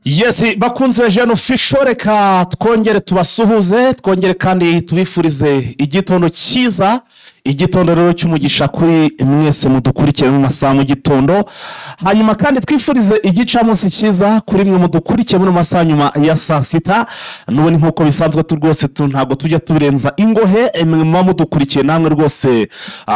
Yes, bakunze Jean Official, reka twongere tubasuhuze, twongere kandi tubifurize igitondo cyiza, igitondo rero cy'umugisha kuri mwese mudukurikire mu masaha mu gitondo. Hanyuma kandi twifurize igicamunsi cyiza kuri mwe mudukurikire mu masaha nyuma ya saa sita. Nubone nkuko bisanzwe rwose ntago tujya tubirenza ingohe, mwe mudukurikiye namwe rwose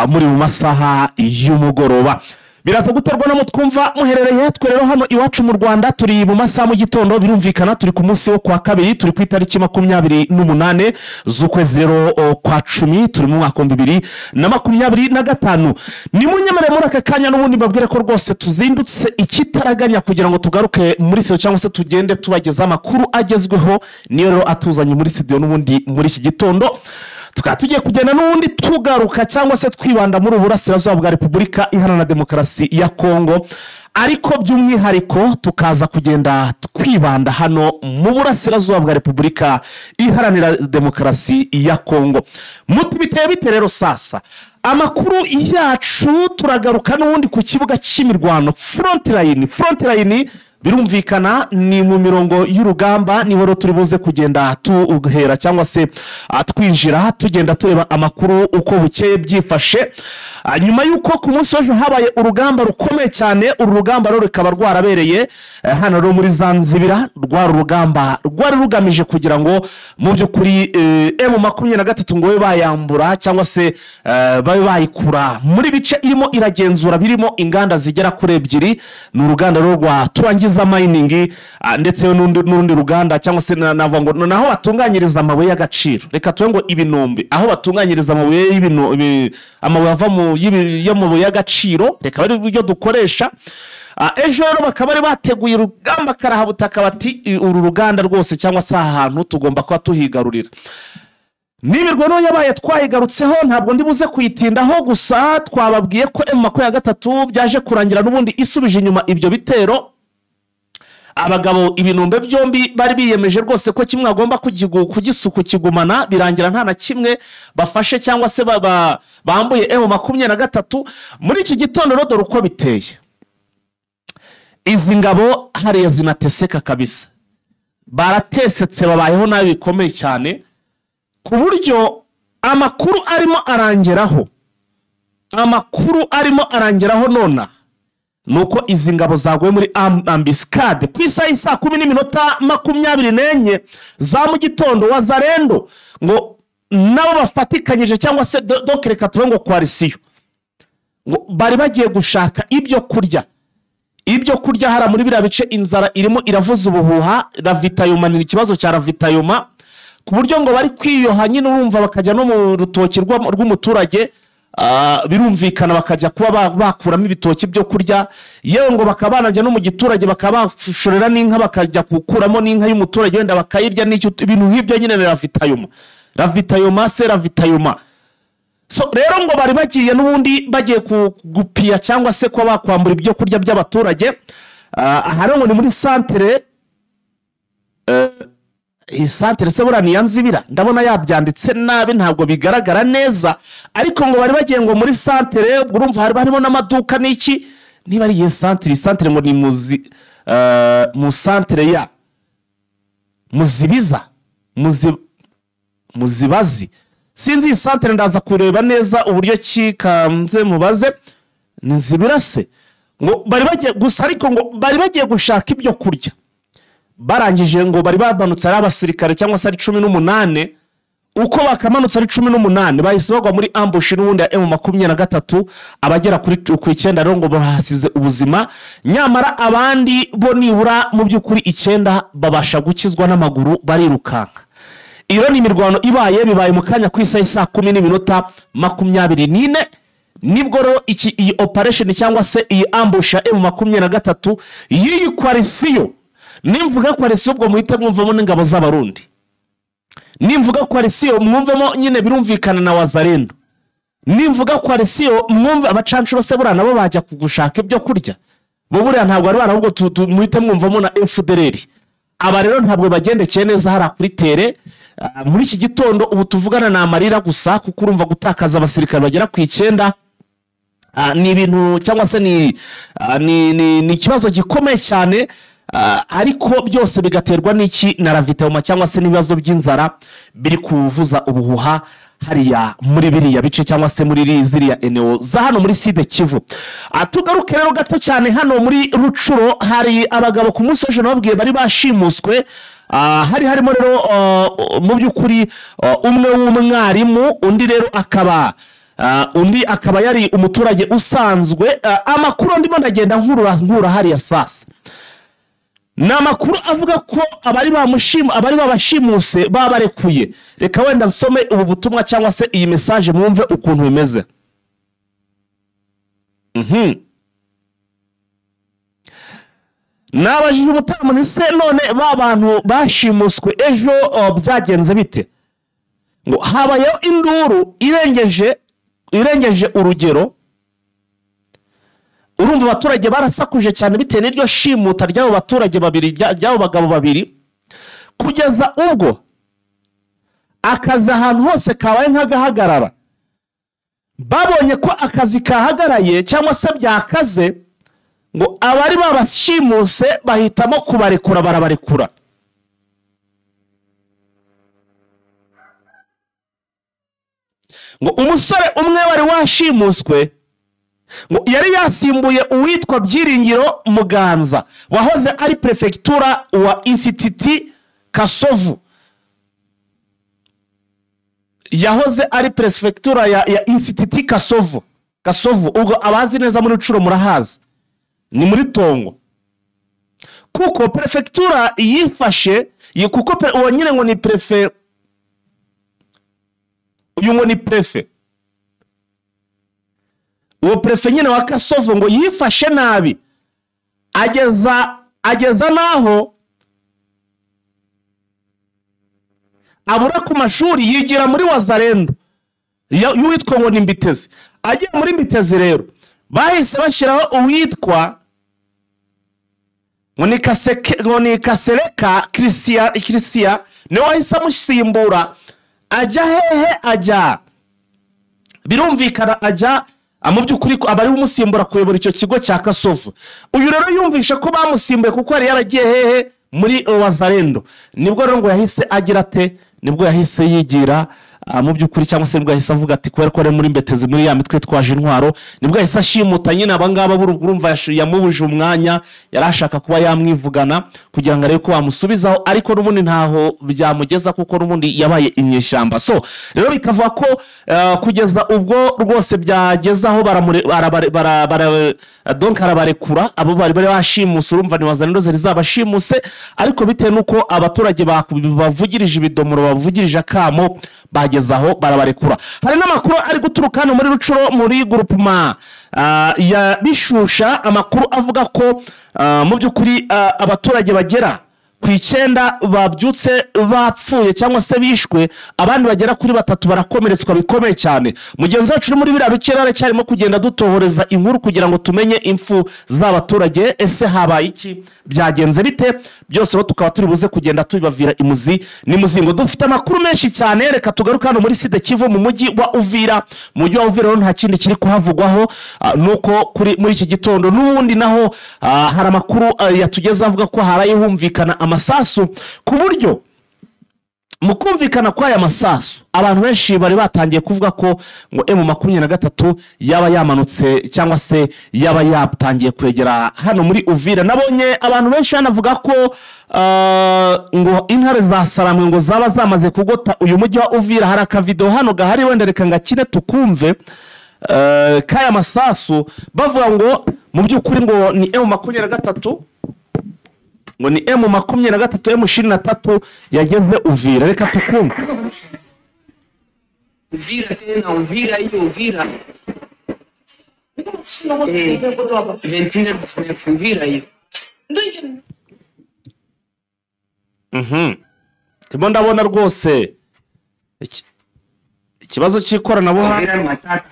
muri mu masaha y'umugoroba. Biraza guterwa na mutwumva muherereye twe rero hano iwacu mu Rwanda turi mu masaha mu gitondo, birumvikana turi ku munsi wo kwa kabiri, turi ku itariki 28 z'ukwezi rero kwa 10, turi mu mwaka 2025. Ni munyemere muri aka kanya n'ubundi mbabwire ko rwose tuzindutse ikitaraganya kugira ngo tugaruke muri studio cyangwa se tugende tubageza amakuru agezweho, niyo rero atuzanye muri studio n'ubundi muri iki gitondo. Tukaba tugiye kugenda n'ubundi tugaruka cyangwa se twibanda muri Uburasirazuba bwa Repubulika Iharanira Demokarasi ya Kongo, ariko by'umwihariko tukaza kugenda twibanda hano mu Burasirazuba bwa Repubulika Iharanira Demokarasi ya Kongo. Muti biteye bite rero sasa? Amakuru yacu turagaruka n'ubundi ku kibuga cy'imirwano frontline birumvikana ni mu mirongo y'urugamba, niho rero turi buze kugenda tuhera cyangwa se twinjira tugenda tureba amakuru uko bukeye byifashe. Nyuma yuko ku munsi w'ejo habaye urugamba rukomeye cyane, uru rugamba rero rukaba rwarabereye hano rero muri Zanzibar. Rwari urugamba rwari rugamije kugira ngo mu by'ukuri M23 ngo bayambura cyangwa se babe bayikura muri bice irimo iragenzura birimo inganda zigera kuri ebyiri. Ni uruganda rero rwa Turangiza Mining ndetse n'urundi ruganda cyangwa se navuga ngo naho batunganyiriza amabuye y'agaciro, reka tuwe ngo ibinombe, aho batunganyiriza amabuye amabuye ava mu y'amabuye y'agaciro, reka bari buryo dukoresha. Ejo rero bakaba bari bateguye urugamba karahabutaka bati uru ruganda rwose cyangwa se ahantu tugomba kuba tuhigarurira. N'imirwano yabaye twayigarutseho, ntabwo ndi buze kuyitindaho, gusa twababwiye ko M23 byaje kurangira n'ubundi isubije inyuma ibyo bitero. Abagabo ibinombe byombi bari biyemeje rwose ko kimwe agomba kugisuku kigumana, birangira nta na kimwe bafashe cyangwa se bambuye M23. Muri iki gitondo rero uko biteye, izi ngabo hariya zinateseka kabisa, baratesetse, babayeho nabi bikomeye cyane, ku buryo amakuru arimo arangeraho nuko izi ngabo zaguye muri ambiscade ku isaha 10:24 za mu gitondo. Wazarendo ngo nabo bafatikanyije cyangwa se reka tuve ngo coalition ngo bari bagiye gushaka ibyo kurya hara muri bira bice inzara irimo iravuza ubuhuha. Ravitayoma ni ikibazo cya ravitayoma, ku buryo ngo bari kwiyoha nyine, urumva bakajya no mu rutoki rw'umuturage, birumvikana bakajya kuba bakuramo ibitoki byo kurya, yewe ngo bakabanajya no mu giturage bakabashorera n'inka, bakajya gukuramo n'inka y'umuturage wenda bakayirya, n'icyo ibintu nk'ibyo nyine ravitayoma. So rero ngo bari bagiye n'ubundi bagiye kugupiya cyangwa se kuba bakwambura ibyo kurya by'abaturage. Aha rero ngo ni muri santere santere se burani yanzibira, ndabona yabyanditse nabi ntabwo bigaragara neza, ariko ngo bari bagiye ngo muri santere, urumva harimo n'amaduka n'iki, niba ari santere ngo ni mu santere ya Muzibazi, sinzi iyi santere, ndaza kureba neza uburyo kikanze mubaze ni Nzibira se. Ngo bari bagiye gusa, ariko ngo bari bagiye gushaka ibyo kurya, barangije ngo bari bamanutse ari abasirikare cyangwa se ari 18. Uko bakamanutse ari 18 bahise bagwa muri ambush n'ubundi ya M23, abagera kuri 9 rero ngo bahasize ubuzima, nyamara abandi bo nibura mu by'ukuri 9 babasha gukizwa n'amaguru barirukanka. Iyo ni imirwano bibaye mu kanya ku isaha 10:24 nibwo rero iyi operation cyangwa se iyi ambush ya M23 yiyi coalition. Nimvuga coalition ubwo muhite mwumvamo n'ingabo z'abarundi, nimvuga coalition mwumvemo nyine birumvikana na Wazarendo, nimvuga coalition mwumva abacancuro se burana nabo bajya kugushaka ibyo kurya, bo buriya ntabwo ari barahubwo muhite mwumvamo na FDLR. Aba rero ntabwo bagendekeye neza hara kuri tere. Muri iki gitondo ubu tuvugana na amarira gusa, kuko urumva gutakaza abasirikare bagera ku 9 ni ibintu cyangwa se ni ikibazo gikomeye cyane. ariko byose bigaterwa n'iki na ravitoma cyangwa se n'ibibazo by'inzara biri kuvuza ubuhuha hariya muri biriya bice cyangwa se muri ziriya eneo za hano muri Sud Kivu. Tugaruke rero gato cyane hano muri Rucuro hari abagabo ku munsi w'ejo nababwiye bari bashimuswe. Harimo rero mu by'ukuri umwe w'umwarimu, undi rero akaba yari umuturage usanzwe. Amakuru ndimo ndagenda nkura hariya sasa ni amakuru avuga ko abari babashimuse babarekuye. Reka wenda nsome ubu butumwa cyangwa se iyi message mwumve ukuntu bimeze. Nabajije ubutamu nise none bantu bashimuswe ejo byagenze bite? Ngo habayeho induru irengeje urugero. Urumva abaturage barasakuje cyane bitewe n'iryo shimuta ry'abo baturage babiri, ry'abo bagabo babiri, kugeza ubwo akazi ahantu hose kabaye nk'agahagarara. Babonye ko akazi kahagaraye cyangwa se byakaze, ngo abari babashimuse bahitamo kubarekura, barabarekura. Ngo umusore umwe wari washimuswe ngo yari yasimbuye uwitwa Byiringiro Muganza wahoze ari prefectura wa Institut Kasovu. Yahoze ari prefectura ya Institut Kasovu. Ubwo abazi neza muri Rucuro murahazi, ni muri Tongo. Kuko prefectura yifashe kuko uwo nyine ngo ni prefe, uyu ngo ni prefe. Uwo prefe nyine wa Kasovu ngo yifashe nabi, ageza naho abura ku mashuri yigira muri Wazalendo y'uwitwa ngo ni Mbitezi. Agiye muri Mbitezi rero bahise bashyiraho uwitwa ngo ni Kasereka Christian, niwe wahise amusimbura. Ajya hehe? Birumvikana ajya mu by'ukuri abari umusimbura kuyobora icyo kigo cya Kasovu. Uyu rero yumvisha ko bamusimbuye kuko yari yaragiye hehe muri Wazalendo. Nibwo rero ngo yahise agira ate, nibwo yahise yigira mu by'ukuri cyangwa se nibwo yahise avuga ati kubera ko ari muri Mbetezi muri ya mitwe twaje intwaro, nibwo yahise ashimuta nyine abangaba burumva yamubuje umwanya, yarashaka kuba yamwivugana kugira ngo arebe ko bamusubizaho, ariko n'ubundi ntaho byamugeza kuko n'ubundi yabaye inyeshyamba. So rero bikavuga ko kugeza ubwo rwose byagezaho donc arabarekura abo bari bashimuse. Urumva ni Wazalendo zari zabashimuse, ariko bitewe nuko abaturage bavugirije ibidomoro, bavugirije akamo, bagezaho barabarekura. Hari n'amakuru ari guturuka hano muri Rucuro muri groupement ya Bishusha, amakuru avuga ko mu by'ukuri abaturage bagera ku 9 babyutse bapfuye cyangwa se bishwe, abandi bagera kuri 3 barakomeretswa bikomeye cyane. Mugenzi wacu uri muri biriya bikera cyarimo kugenda dutohoreza inkuru kugira ngo tumenye impfu z'abaturage. Ese habaye iki, byagenze bite? Byose tukaba turi buze kugenda tubibavira imuzi n'imuzingo. Dufite amakuru menshi cyane, reka tugaruka hano muri Sud Kivu mu mujyi wa Uvira. Mu mujyi wa Uvira nta kindi kiri kuhavugwaho nuko muri iki gitondo n'ubundi naho hari amakuru yatugeza avuga ko harayihumvikana amasasu, ku buryo mu kumvikana kwa aya masasu abantu benshi bari batangiye kuvuga ko ngo M23 yaba yamanutse cyangwa se yaba yatangiye kwegera hano muri Uvira. Nabonye abantu benshi banavuga ko ngo intare za Saramwe ngo zaba zamaze kugota uyu mujyi wa Uvira. Hari akavideo hano gahari, wenda reka ngakine tukumve kaya masasu bavuga ngo mu by'ukuri ngo ni M23, ngo ni M23 M23 yageze Uvira. Reka tukumve. Uvira tena Uvira hiyo Uvira 29 Uvira hiyo. Timo ndabona rwose ikibazo cy'ikoranabuhanga.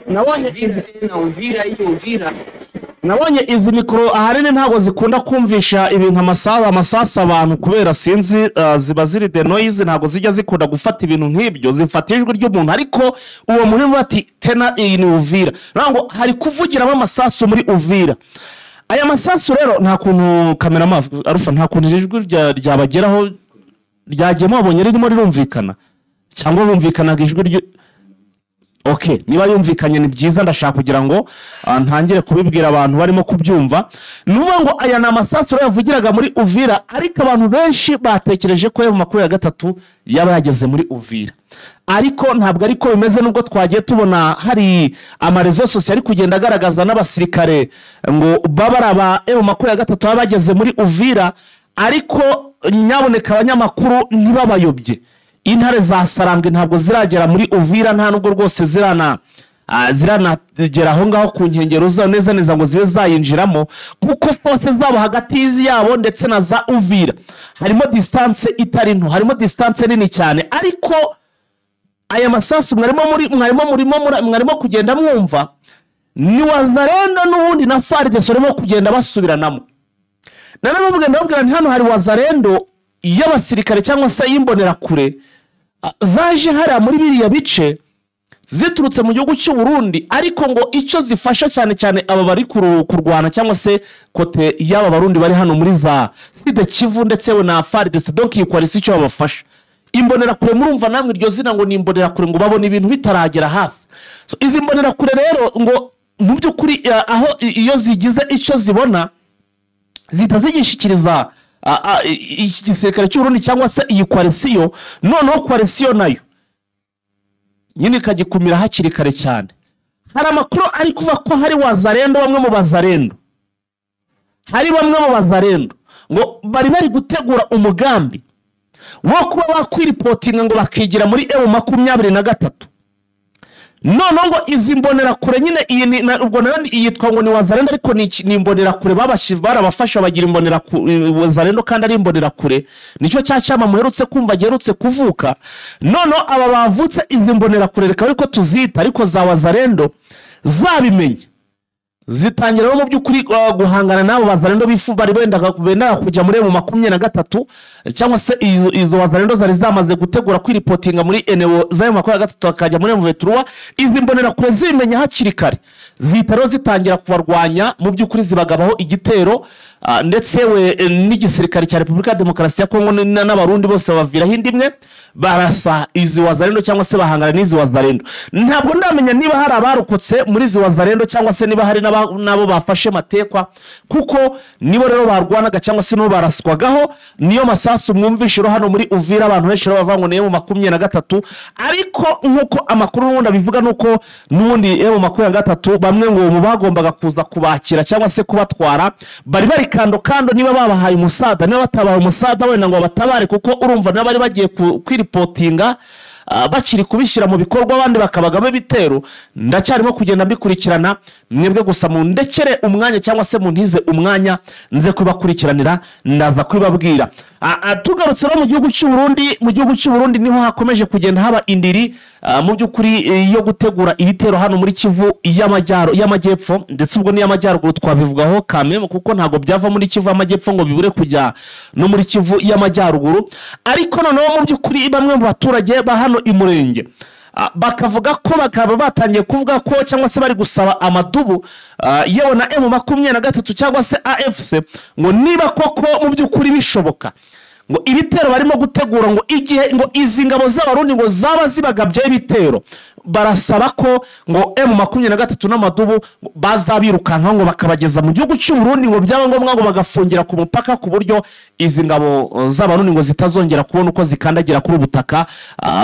Nabonye tena Uvira hiyo Uvira nabonye izi mikoro ahanini ntabwo zikunda kumvisha ibintu amasasu abantu kubera sinzi ziba ziri de noise, ntabwo zijya zikunda gufata ibintu nk'ibyo, zifata ijwi ry'umuntu, ariko uwo muri bati tena iyi ni Uvira, ntabwo hari kuvugiramo amasasu muri Uvira. Aya masasu rero nta kuntu kamera Arufa, nta kuntu ijwi ryabageraho ryagemo abonye ririmo rirumvikana cyangwa bumvikanaga ijwi Okay, niba yumvikanye ni byiza, ndashaka kugira ngo ntangire kubibwira abantu barimo kubyumva. Nuba ngo aya na amasasu yavugiraga muri Uvira, ariko abantu benshi batekereje ko mu makuru ya gatatu yaba yageze muri Uvira. Ariko ntabwo ariko bimeze, nubwo twagiye tubona hari amarezo sosiyo ari kugenda agaragaza n'abasirikare ngo babaraba mu makuru ya gatatu bageze muri Uvira, ariko nyaboneka abanyamakuru ntibabayobye. Intare za Sarambwe ntabwo ziragera muri Uvira, nta nubwo rwose ziranagera aho ngaho ku nkengero za neza ngo zibe zayinjiramo, kuko force zabo hagati y'izi yabo ndetse na za Uvira harimo distance itari nto, harimo distance nini cyane. Ariko aya masasu mwarimo kugenda mwumva ni Wazalendo n'ubundi na FARDC barimo kugenda basubiranamo. Nanone mugenda babwira nti hano hari Wazalendo y'abasirikare cyangwa se yimbonera kure zaje hariya muri biriya bice ziturutse mu gihugu cy'u Burundi, ariko ngo icyo zifasha cyane cyane aba bari kurwana cyangwa se kote y'aba barundi bari hano muri za Sud Kivu ndetse na FARDC, donc yikwalisi icyo babafasha. Imbonera kure murumva namwe iryo zina ngo ni imbonera kure, ngo babone ibintu bitaragera hafi. So izi mbonera kure rero ngo mu by'ukuri aho iyo zigize icyo zibona zitazigishikiriza iki gisirikare cy'u Burundi cyangwa se iyi coalition, noneho coalition nayo nyine kagikumira hakiri kare cyane. Hari amakuru ari kuva ko hari Wazalendo, bamwe mu Bazalendo, hari bamwe mu Bazalendo ngo bari gutegura umugambi wo kuba bakwiripotinga ngo bakigira muri M23. Noneho ngo izi mbonera kure nyine iyi ubwo nayo yitwa ngo ni Wazalendo, ariko ni imbonera kure barabafasha bagira imbonera Wazalendo kandi ari imbonera kure, nicyo cyama muherutse kumva gerutse kuvuka. Noneho aba bavutse izi mbonera kure reka ariko tuzita, ariko za Wazalendo zabimenye zitangira mu by'ukuri guhangana nabo Wazalendo bari benda kujya muri M23, cyangwa se izo Wazalendo zari zamaze gutegura kwiripotinga muri eneo za M23 akajya muri M23. Izi mbonera kure zimenya hakiri kare zitaro zitangira kubarwanya, mu by'ukuri zibagabaho igitero, ndetse we n'igisirikare cya Repubulika ya Demokarasi ya Kongo n'abarundi bose bavira hindimwe barasa izi Wazalendo cyangwa se bahangana n'izi Wazalendo. Ntabwo ndamenya niba hari abarukotse muri izi Wazalendo cyangwa se niba hari nabo bafashe matekwa, kuko nibo rero barwanaga cyangwa se no baraswagaho. Niyo masasu mwumvishiro hano muri Uvira, abantu benshi bavango ne mu 23, ariko nkuko amakuru n'ubundi bivuga nuko n'ubundi mu 23 bamwe ngo mu bagombaga kuza kubakira cyangwa se kubatwara bari kando niba babahaye umusada, niba batabaye umusada wenda ngo batabare, kuko urumva nabari bagiye kwiripotinga bakiri kubishyira mu bikorwa, abandi bakabagamo bitero. Ndacyarimo kugenda mbikurikirana, mwebwe gusa mu ndekere umwanya cyangwa se muntize umwanya nze kubakurikiranira, ndaza kwibabwira. Tugarutse mu gihugu cy'u Burundi, mu gihugu cy'u Burundi niho hakomeje kugenda haba indiri mu by'ukuri yo gutegura ibitero hano muri Kivu y'amajyepfo, ndetse ubwo ni y'amajyaruguru twabivugaho kameme, kuko ntago byava muri Kivu y'amajyepfo ngo bibure kujya no muri Kivu y'amajyaruguru. Ariko noneho mu by'ukuri bamwe mu baturage ba hano i Murenge bakavuga ko bakaba batangiye kuvuga ko cyangwa se bari gusaba amadubu yewe na M23 cyangwa se AFC ngo niba koko mu by'ukuri bishoboka ngo ibitero barimo gutegura ngo igihe ngo izi ngabo z'abarundi ngo zaba zibagabye ibitero, barasaba ko ngo M23 n'amadubu bazabirukanka ngo bakabageza mu gihugu cy'u Burundi, ngo byaba ngombwa ngo bagafungira ku mupaka ku buryo izi ngabo z'abarundi ngo zitazongera kubona uko zikandagira kuri ubutaka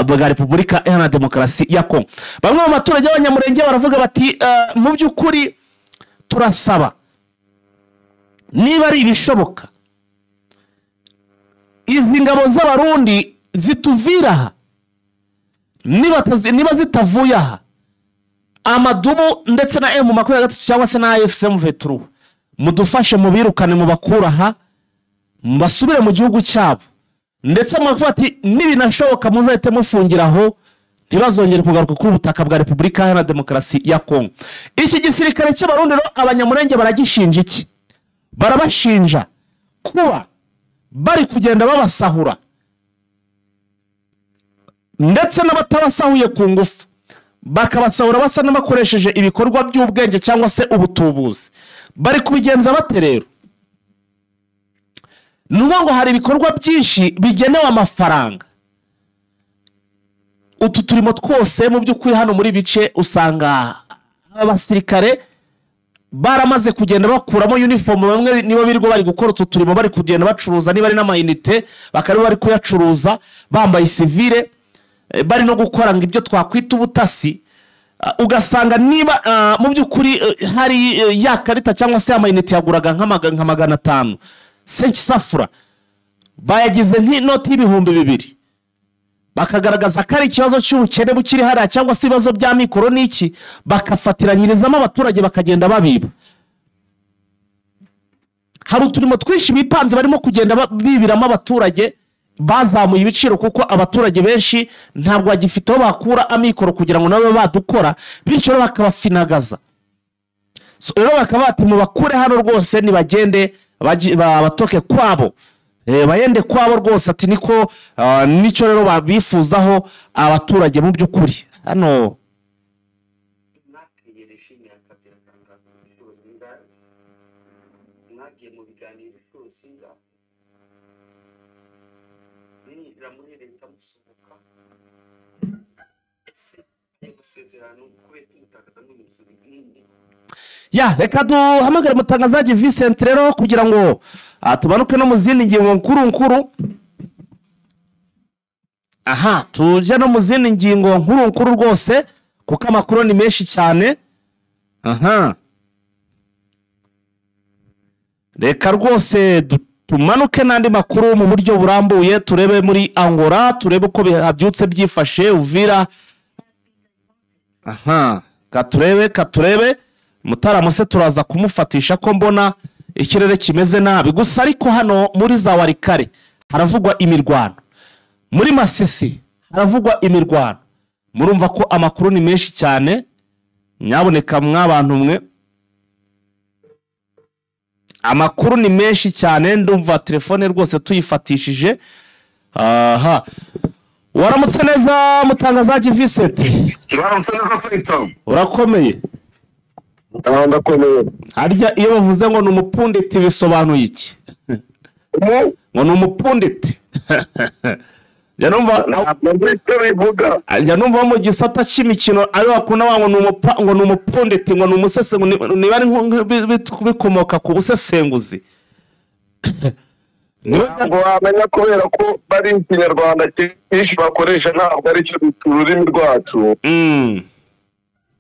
bwa Repubulika Iharanira Demokarasi ya Kongo. Bamwe mu baturage b'Abanyamurenge baravuga bati mu by'ukuri turasaba niba ari ibishoboka izi ngabo z'abarundi zituvira aha, niba zitavuye aha amadubu ndetse na M23 cyangwa se na AFC M23 mudufashe mubirukane mu bakura aha basubire mu gihugu cyabo, ndetse mwavuga ati nibinashoboka muzahite mufungiraho ntibazongere kugaruka ku butaka bwa Repubulika Iharanira Demokarasi ya Kongo. Iki gisirikare cy'Abarundi rero abanyamurenge baragishinja iki? Barabashinja kuba bari kugenda babasahura ndetse n'abatabasahuye ku ngufu, bakabasahura basa n'abakoresheje ibikorwa by'ubwenge cyangwa se ubutubuzi. Bari kubigenza bate rero? Nuvuga ngo hari ibikorwa byinshi bigenewe amafaranga. Utu turimo twose mu by'ukuri hano muri bice usanga abasirikare baramaze kugenda bakuramo uniform, bamwe niba birirwa bari gukora utu turimo bari kugenda bacuruza, niba ari n'amayinite bakaba bari kuyacuruza bambaye civile, bari no gukora ngo ibyo twakwita ubutasi. Ugasanga niba mu by'ukuri hari ya karita cyangwa se amayinite yaguraga nka 500 safura, bayagize nk'inoti y'ibihumbi 200, bakagaragaza ko ari ikibazo cy'ubukene bukiri hariya cyangwa se ibibazo bya mikoro n'iki, bakafatiranyirizamo abaturage bakagenda babiba. Hari uturimo twinshi bipanze barimo kugenda bibiramo abaturage, bazamuye ibiciro kuko abaturage benshi ntabwo bagifite aho bakura amikoro kugira ngo nabo badukora, bityo bakabafinagaza. Rero bakaba bati mu bakure hano rwose nibagende batoke kwabo, bayende kwabo rwose, ati niko nicyo rero babifuzaho abaturage mu by'ukuri. Hano ya reka duhamagare Mutangazaji Vincent rero kugira ngo tubanuke no mu zindi ngingo nkuru. Aha, tuje no mu zindi ngingo nkuru rwose kuko amakuru ni menshi cyane. Aha, reka rwose tumanuke n'andi makuru mu buryo burambuye, turebe muri Angola, turebe uko bihabyutse byifashe Uvira. Aha, katurebe Mutarama se turaza kumufatisha ko mbona ikirere kimeze nabi. Gusa ariko hano muri za Warikare haravugwa imirwano, muri Masisi haravugwa imirwano. Murumva ko amakuru ni menshi cyane, nyaboneka mw'abantu mwe, amakuru ni menshi cyane. Ndumva telefone rwose tuyifatishije. Aha, waramutse neza Mutangazaji Vincent? Waramutse neza Faisal? Urakomeye? Ndakomeye. Harya iyo bavuze ngo ni umupunditi bisobanuye iki? Ngo ni umupunditi. Ya numva mu gisata cy'imikino ayo akuna wango ngo ni umupunditi, ngo ni umusese, niba ari bikomoka ku busesenguzi. Ntabwo wamenya kubera ko bari ikinyarwanda cyinshi bakoresha, ntabwo ari cyo ururimi rwacu.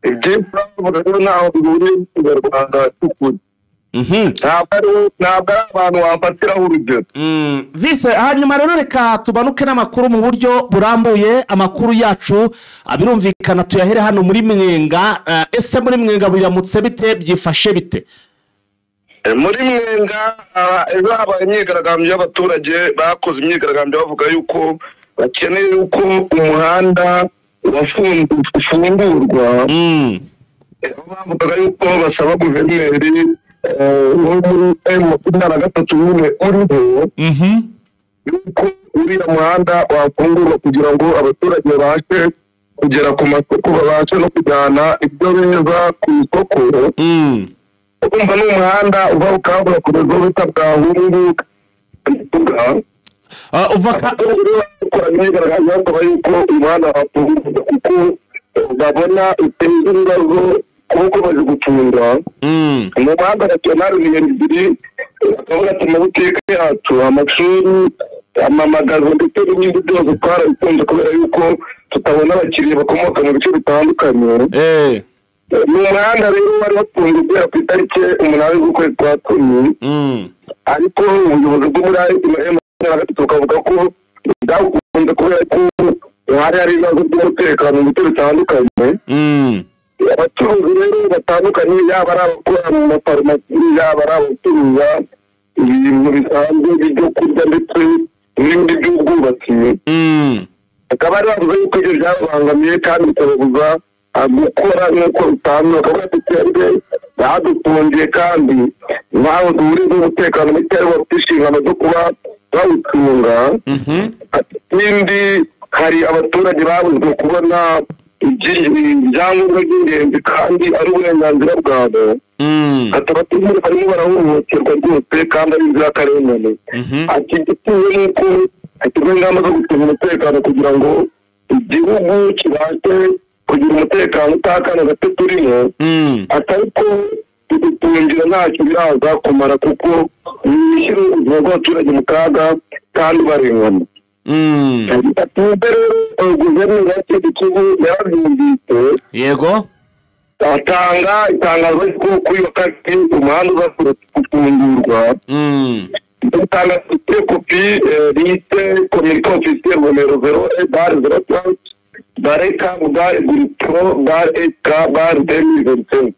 Ibyo bavuga ntaho bihuriye n'ikinyarwanda cy'ukuri. Ntabwo ari abantu wafatiraho urugero. Vise, hanyuma rero reka tubanuke n'amakuru mu buryo burambuye. Amakuru yacu birumvikana tuyahere hano muri Mwenga. Ese muri Mwenga biramutse bite, byifashe bite? Muri Mwenga habaye imyigaragambyo y'abaturage, bakoze imyigaragambyo bavuga yuko bakeneye yuko umuhanda ufungurwa. Bavuga yuko basaba guverineri muri M23 uriho yuko uriya muhanda wafungurwa kugira ngo abaturage babashe kugera ku masoko, babashe no kujyana ibyo beza ku isoko. Umva n'umuhanda uva ukabura ku rugo bita Bwahungu ukora imyigaragambyo bavuga yuko umuhanda wafungurwa kuko babona uteza ibibazo kuko baje gucunga. Umuhanda nationale ni ebyiri, bakavuga ati amabutike yacu, amashuri, amamagazo ndetse n'ibindi byose twarabikunze kubera yuko tutabona abakiriya bakomoka mu bice bitandukanye. Mu muhanda rero wari wafunze ugera ku itariki 8 z'ukwezi kwa 10, ariko ubuyobozi bwo muri M23 bukavuga ko bwakunze kubera ko hari ibibazo by'umutekano mu bice bitandukanye. Abacuruzi rero batandukanye, yaba ari abakora mu mafarumasi, yaba ari abacuruza ibintu bisanzwe byo kurya ndetse n'ibindi by'ubwubatsi, akaba ari bavuze yuko ibyo byabangamiye kandi bikababuza gukora nk'uko bisanzwe, bakaba bafite badutungiye kandi ntaho duhuriza umutekano muke ariwo bafite inshingano zo kuba bawucunga. Ikindi hari abaturage babuzwe kubona ibyangombwa by'ingenzi kandi ari uburenganzira bwabo, abaturage barimo barahohoterwa rwose kandi ari inzirakarengane. Ati igituwe nuko hashyirwaho ingamba zo gucunga umutekano kugira ngo igihugu kibashe kugira umutekano utakana gato turimo, atari ko kudutungira ntacyo biraza kumara kuko bishyira ubuzima bw'abaturage mu kaga kandi barengana. Guverineri wa Kivu yarabyumvise, yego, atanga itangazo ko kuri wa kabiri umuhanda uzakora gufungurwa. Itanga kopi liste communiqué officiel numero 0/03 bareka bwari guripro bwari eka bwari 2025.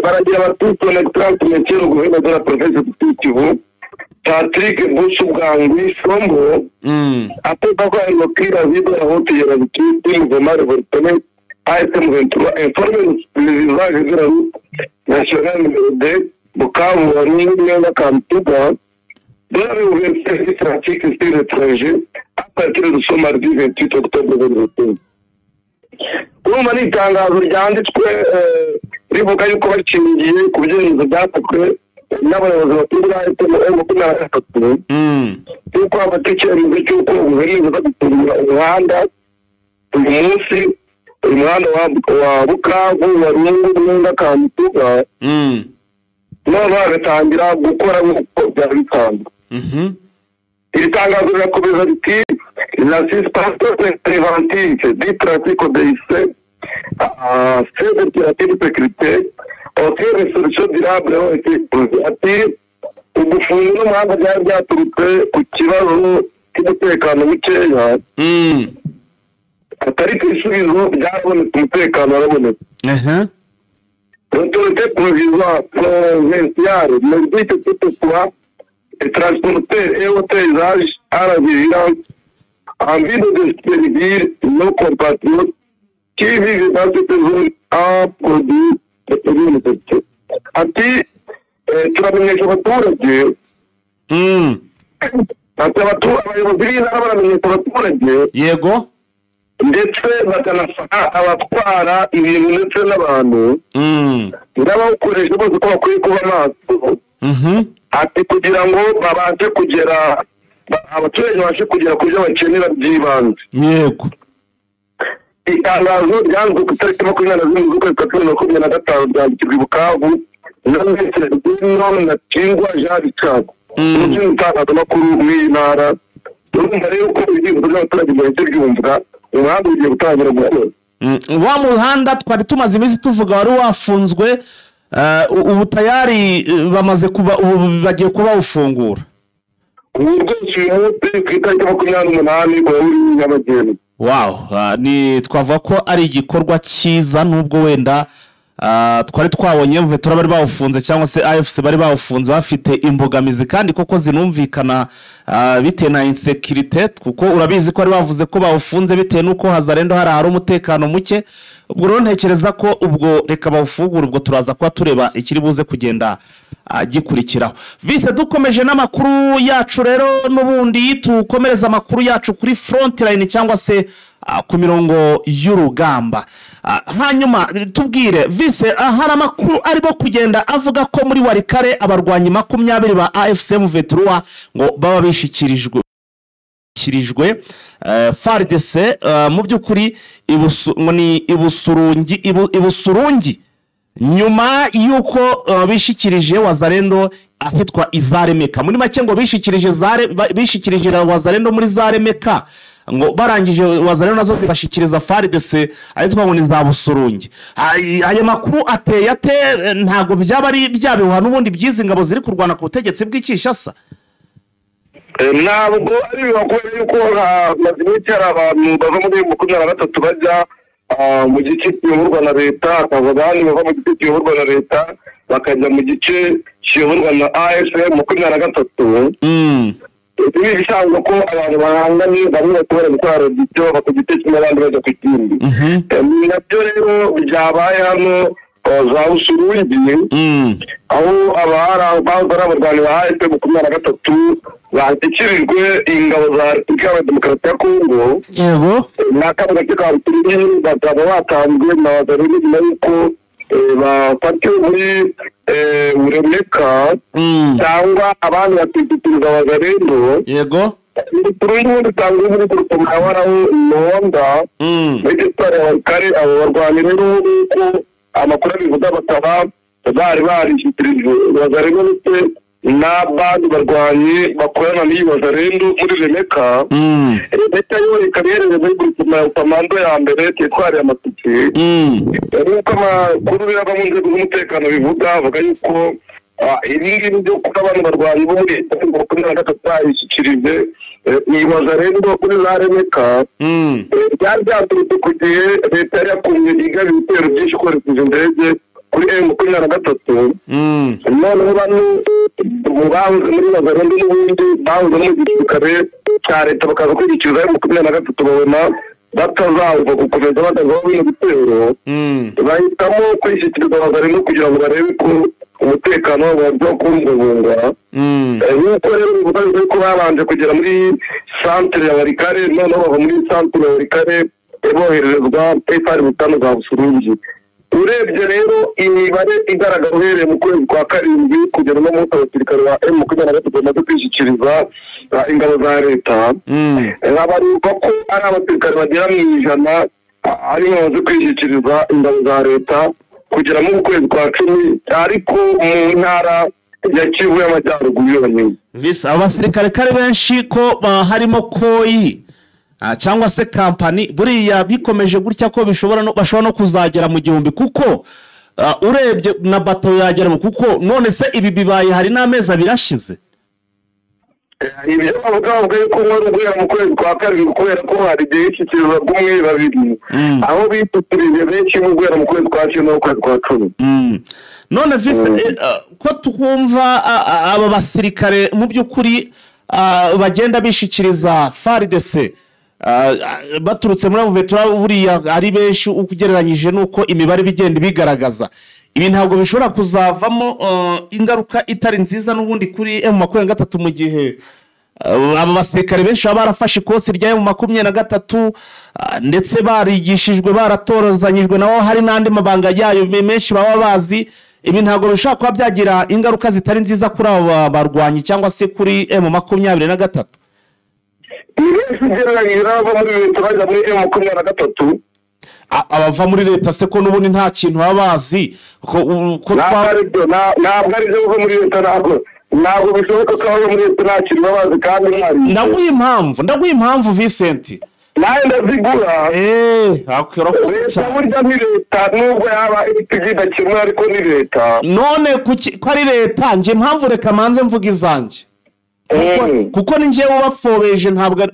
Baragira abatutsi n'electrant métier au gouvernement de la province de Kivu, Patrick Bushubwangwi Shombo, après avoir évoqué la vie de la haute hiérarchie du mouvement révolutionnaire AFM23, informe les visages de la route nationale numéro 2, Bukavu, Nina Kamtuga, de la réouverture du trafic sur l'étranger à partir de ce mardi 28 octobre 2021. Urumva ni itangazo ryanditswe rivuga yuko bakingiye ku byemezo byafashwe n'abayobozi bakuru ba M23 yuko abatekereza cy'uko guverinoma iza gutunganya umuhanda uyu munsi, uyu muhanda wa Bukavu wa Rungu n'unda Kamituga none bagatangira gukora nk'uko byari bisanzwe. Iri tangazo rirakomeza riti la suspension préventive du trafic obéissait à ces impératifs de sécurité, auxquelles les solutions durables ont été posées. Ati ugufunga n'umuhanda byari byaturutse ku kibazo cy'umutekano mukeya, atari ku isubizo byarabonetse, umutekano warabonetse. L'autorité provisoire provinciale me dit que toutefois les transporteurs et autres usages à la vigilance en vue de desservir nos compatriotes qui vivent dans cette zone en produit de produits nécessaires. Ati turamenyesha abaturage, ati abayobozi b'intara baramenyesha abaturage, yego, ndetse bakanafata abatwara ibintu ndetse n'abantu n'abawukoresha bose ko bakwiye kuba maso. Ati kugira ngo babashe kugera, abaturage babashe kugera ku byo bakenera by'ibanze. Yego. Itangazo ryanzwe ku itariki 21 z'ukwezi kwa 2025 ryandikirwa i Bukavu na Minisitiri na Kingwa Jean Richard, umutangazamakuru w'iyi ntara. Urumva rero ko ibyifuzo by'abaturage bahise byumvwa, umuhanda ugiye gutangira gukora. Wa muhanda twari tumaze iminsi tuvuga wari wafunzwe, ubu tayari bamaze kuba, ubu bagiye kuba ufungura. Ubu rwose uyu munsi ku itariki 28 kwa Nyamageni. Wow, ni twavuga ko ari igikorwa cyiza, nubwo wenda twari twabonye Vetura bari bawufunze cyangwa se AFC bari bawufunze bafite imbogamizi kandi koko zinumvikana bitewe na insecurity, kuko urabizi ko ari bavuze ko bawufunze bitewe nuko Hazarendo hari umutekano muke. Ubwo rero ntekereza ko ubwo reka bawufungura, ubwo turaza kwa tureba ikiri buze kugenda gikurikiraho. Vise dukomeje n'amakuru yacu rero, n'ubundi tukomereza amakuru yacu kuri front line cyangwa se ku mirongo y'urugamba. Hanyuma tubwire Vise, hari amakuru arimo kugenda avuga ko muri Warikare abarwanyi 20 ba AFC M23 ngo baba bishikirijwe FARDC mu byukuri ibusurungi nyuma yuko bishikirije Wazalendo ahitwa Izaremeka. Muri make ngo bishikirije Wazalendo muri Zaremeka, ngo barangije Wazalendo nazo zibashikiriza FARDC ahitwa ngo ni za Busurungi. Aya makuru ateye ate? Ntago byaba ari byabihuha n'ubundi byizi ngabo ziri kurwana ku butegetsi bw'Ikishasa? Ntabwo ari bakora yuko mazimiti hari abantu bava muri 23 bajya mu gice kiyoborwa na leta, akabagani bava mu gice kiyoborwa na leta bakajya mu gice kiyoborwa na AFM 23. ibi bisanzwe ko abantu bahanganye bamwe batobora gutwara ibyo bakugite kimwe abandi bajya ku kindi nabyo rero byabaye hano za Busurugi aho abari abarwanyi ba M23 bashyikirijwe ingabo za Repubulika ya Demokarasi ya Kongo yego n'akazi gace ka Busurugi bakaba batanzwe na wazaruri nyuma y'uko bafatiwe muri Uremeka cyangwa abandi batitiriza wazarendo yego urundi utanga muri grupo mawaraho Nonda muri gitwara kare abo barwanyi rero ko amakuru abivuga bakaba bari barishyikirijwe wazarendo ndetse n'abandi barwanyi bakorana n'iyi wazarendo muri Remeka leta yo ikabereye muri grupo komando ya mbere twitwariye amatike nuko amakuru yaba mu nzego z'umutekano bivuga avuga yuko ibi ngibi byo kuba abantu barwanyi bo muri leta bayishyikirije iyi wazarendo kuri za Remeka byari byaturutse ku gihe leta yari yakumye igaba ibitero byinshi ikoresheje indege kuri M23 noneho bano bahuze muri wazarendo n'ubundi bahuze mu gisirikare cya leta bakaza kwigikiriza M23 babona batazava gukomeza batazava bino bitero bahitamo kwishyikiriza wazarendo kugira ngo barebe ko umutekano wabo wajya kubungabungwa nk'uko rero bivuga ko babanje kugera muri centre ya Warikare noneho bava muri centre ya Warikare boherezwa FAR Butano za Busurugi urebye rero imibare igaragara uhereye mu kwezi kwa karindwi kugera no mu abasirikare ba M23 bamaze kwishyikiriza ingabo za leta babarirwa ko ari abasirikare bagera mu 100 ari bamaze kwishyikiriza ingabo za leta kugera mu kwezi kwa 10 ariko mu ntara ya Kivu y'Amajyaruguru yonyine visa abasirikare kare benshi ko harimo koyi cyangwa se kampani buriya bikomeje gutya ko bashobora no kuzagera mu gihumbi kuko urebye na bato yageramo kuko none se ibi bibaye hari n'amezi abirashize ibyo bavuga yuko n'ubwo mu kwezi kwa karindwi kubera ko hari igihe cy'ikiriza bumwe babiri aho bituturije benshi mu gwera mu kwezi kwa 10 no kwezi kwa 10 none vise ko tukumva aba basirikare mu by'ukuri bagenda bishikiriza FARDC baturutse muri abo betura buriya ari benshi ukugereranyije nuko imibare bigenda bigaragaza ibi ntabwo bishobora kuzavamo ingaruka itari nziza n'ubundi kuri M23 mu gihe aba basirikare benshi barafashe ikosi rya M23 ndetse barigishijwe baratorozanyijwe naho hari n'andi mabanga yayo menshi baba bazi ibi ntabwo bishobora kuba byagira ingaruka zitari nziza kuri aba barwanyi cyangwa se kuri M23 abava muri leta se ko n'ubundi nta kintu baba bazi ntabwo ari byo uva muri leta ntabwo bishoboka ko bava muri leta nta kintu baba bazi kandi ndaguha impamvu Vincent nawe ndazigura leta burya ni leta nubwo yaba ifite kimwe ariko ni leta none ko ari leta njye impamvu reka manze mvuga izanjye kuko ni njyewe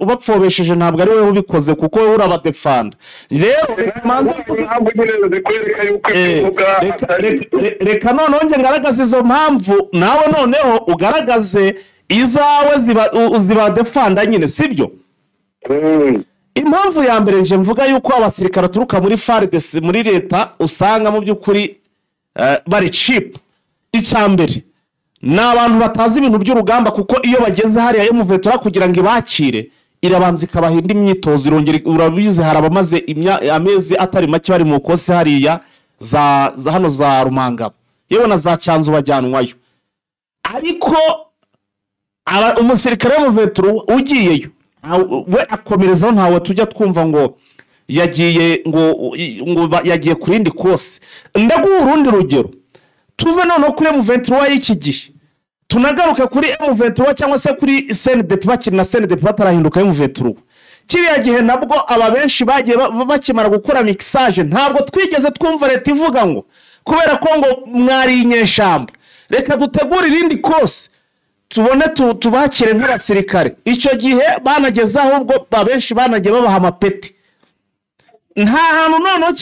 ubapfobesheje ntabwo ari wowe ubikoze kuko wowe urabadefanda rero reka noneho njye ngaragaze izo mpamvu nawe noneho ugaragaze izawe zibadefanda nyine sibyo impamvu ya mbere nje mvuga yuko abasirikare turuka muri FARDC muri leta usanga mu by'ukuri bari cheap icyambere n'abantu batazi ibintu by'urugamba kuko iyo bageze hariya yo muvetura kugira ngo ibakire irabanza ikabahinda imyitozo irongera urabize harabamaze amezi atari make bari mu kosi hariya za hano za Rumangabo yewe na za Canzu bajyanwayo ariko umusirikare wo muvetura ugiyeyo we akomerezaho ntawe tujya twumva ngo yagiye yagiye kurindi kosi ndaguha urundi rugero tuve none kuri M23 y'iki gihe tunagaruka kuri M23 cyangwa se kuri CNDP bakiri na CNDP batarahinduka M23 kiriya gihe nabwo aba benshi bagiye bakimara gukora mixage ntabwo twigeze twumva leta ivuga ngo kubera ko ngo mwari inyeshamba reka dutegura irindi kosi tubone tubakire nk'abasirikare icyo gihe banageze ahubwo abenshi banagiye babaha amapeti nta hantu noneho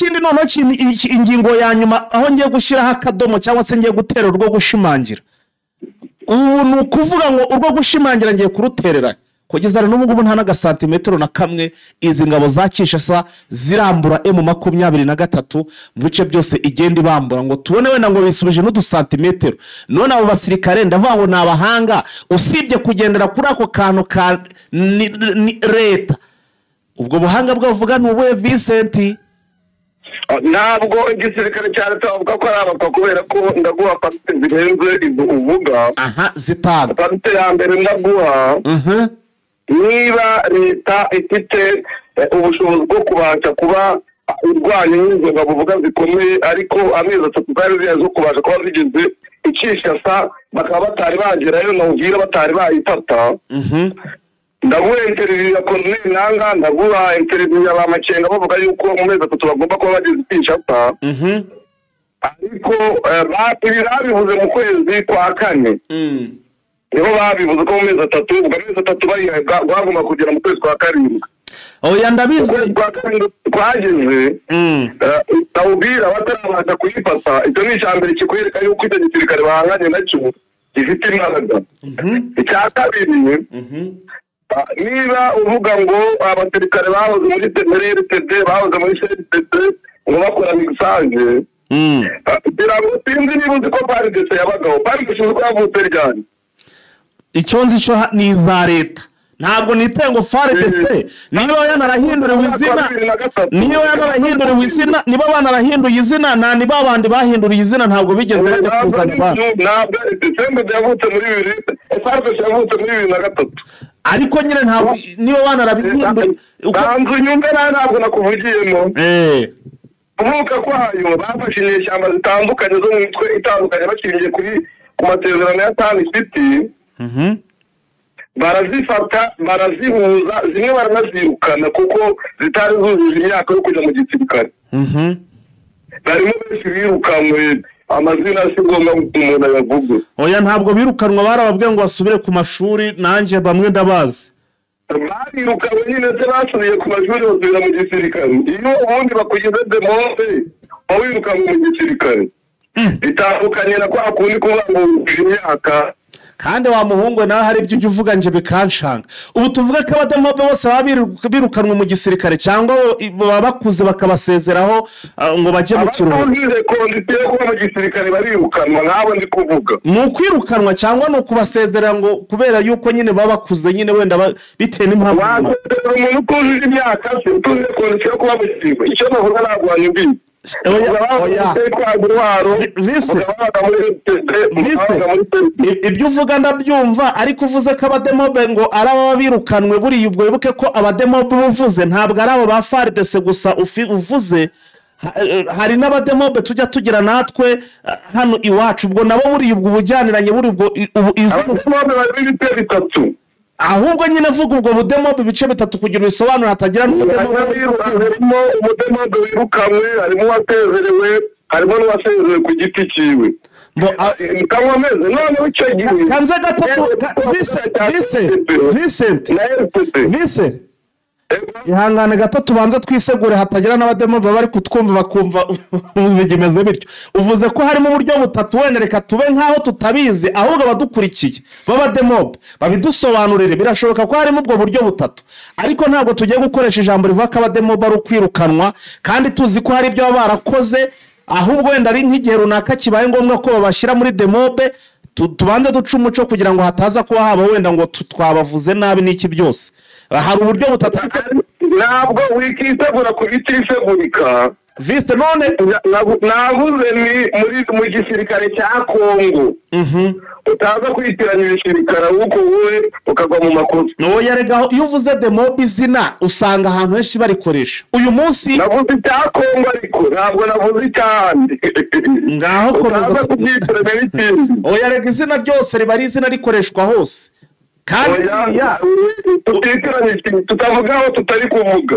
ingingo ya nyuma aho ngiye gushyiraho akadomo cyangwa se ngiye gutera urwo gushimangira ubu ni ukuvuga ngo urwo gushimangira ngiye kuruterera kugeza n'ubu ngubu nta n'agasantimetero na kamwe izi ngabo za Kinshasa zirambura M23 mu bice byose igenda ibambura ngo tubone wenda ngo bisubije n'udusantimetero none abo basirikare ndavuga ngo ni abahanga usibye kugendera kuri ako kantu ka leta ubwo buhanga bwavuga ni ubuhe Vincent? ntabwo igisirikare cya leta bavuga ko ari abapfa kubera ko ndaguha parite zirenze izo uvuga. Zitanu. Parite ya mbere ndaguha niba leta ifite ubushobozi bwo kubasha kuba urwanya n'izo ngabo uvuga zikomeye ariko amezi 3 zari ziyazo kubasha kuba zigeze Kinshasa bakaba batari bagerayo na Uvira batari bayifata. Ndaguha interview ya Colonel Nanga, ndaguha interview ya Bamakenga bavuga yuko mu mezi 3 bagomba kuba bageze Kinshasa. Ariko babivuze mu kwezi kwa kane. Nibo babivuze ko mu mezi 3 ubwo amezi 3 bayihaga bagomba kugera mu kwezi kwa karindwi. Oya ndabizi twageze Uvira batarabasha kuyifata. Icyo ni icambere kikwereka yuko icyo gisirikare bahanganye nacyo gifite imbaraga. Icya kabiri niba uvuga ngo abasirikare bahoze muri RTD bahoze muri CNTD ngo bakora mixage birago sinzi niba uzi ko PARDC yabagaho PARDC uko yavutse ryari icyo nzi cyo ni za leta ntabwo nitengo FARDC niba yanarahinduriwe izina niba banarahinduye izina nta niba abandi bahinduriye izina ntabwo bigeze bajya kuzana abantu ntabwo December yavutse muri 2000 FARDC yavutse muri 2003 ariko nyine ntabwo niba banarabihinduye ukanzu nyumva ntabwo nakuvugiyemo kuvuka kwayo bafashe inyeshyamba zitandukanye zo mu mitwe itandukanye bakingiye kuri ku masezerano ya Tani City barazifata barazihuza zimwe baranazirukana kuko zitari zujuje imyaka yo kujya mu gisirikare barimo benshi birukanwe amazina si ngombwa umuntu ayavuge. Oya ntabwo birukanwa barababwiye ngo basubire ku mashuri nanjye bamwe ndabazi barirukanwe nyine se basubiye ku mashuri basubira mu gisirikare iyo ubundi bakugeze demonte wirukanwe mu gisirikare bitandukanye na kwa kundi kuvuga ngo imyaka kandi wa muhungu nawe hari ibyo uvuga nje bikanshanga ubu tuvuga ko abademobe bose birukanwe mu gisirikare cyangwa baba bakuze bakabasezeraho ngo bajye mu kiruhuko abagize kondisiyo kuba mu gisirikare barirukanwa nk'abo ndi kuvuga ni ukwirukanwa cyangwa ni ukubasezerera ngo kubera yuko nyine baba bakuze nyine wenda bitewe n'impamvu umuntu utujuje imyaka se utujuje kondisiyo kuba mu gisirikare icyo navuga ntabwo wanyumvise ibyo uvuga ndabyumva ariko uvuze ko abademobe ngo ari aba birukanwe buriya ubwo wibuke ko abademobe uvuze ntabwo ari abo ba FARDC gusa uvuze hari n'abademobe tujya tugira natwe hano iwacu ubwo nabo buriya ubwo ubujyaniranye buri ubwo abademobe bari ibice bitatu ahubwo nyine vuga ubwo budemobe ibice bitatu kugira bisobanura hatagira harimo umudemobe wirukanwe harimo uwasezerewe harimo n'uwasezerewe ku giti cyiwe kamwameze noneho icyo gihe kanze gatatu Vincent ihangane gato tubanza twisegure hatagira n'abademobe bari kutwumva bakumva bigimeze bityo uvuze ko harimo uburyo butatu wenda reka tube nkaho tutabizi ahubwo abadukurikiye b'abademobe babidusobanurire birashoboka ko harimo ubwo buryo butatu ariko ntabwo tugiye gukoresha ijambo rivuga ko abademobe ari ukwirukanwa kandi tuzi ko hari ibyo baba barakoze ahubwo wenda ari nk'igihe runaka kibaye ngombwa ko babashyira muri demobe tubanze duca umuco kugira ngo hataza kuba haba wenda ngo twabavuze nabi n'iki byose hari uburyo butatu ntabwo wikitegura ku bitisegurika Viste none navuze ni mu gisirikare cya Kongo utaza kwitiranya ibisirikare ahubwo wowe ukagwa mu makosa oya rega iyo uvuze demobe izina usanga ahantu henshi barikoresha uyu munsi navuze icya Kongo ariko ntabwo navuze icyahandi ngaho komeza kubyitiranya n'ikindi oya rega izina ryose riba ari izina rikoreshwa hose kandi tutitiranye tutavuga aho tutari kuvuga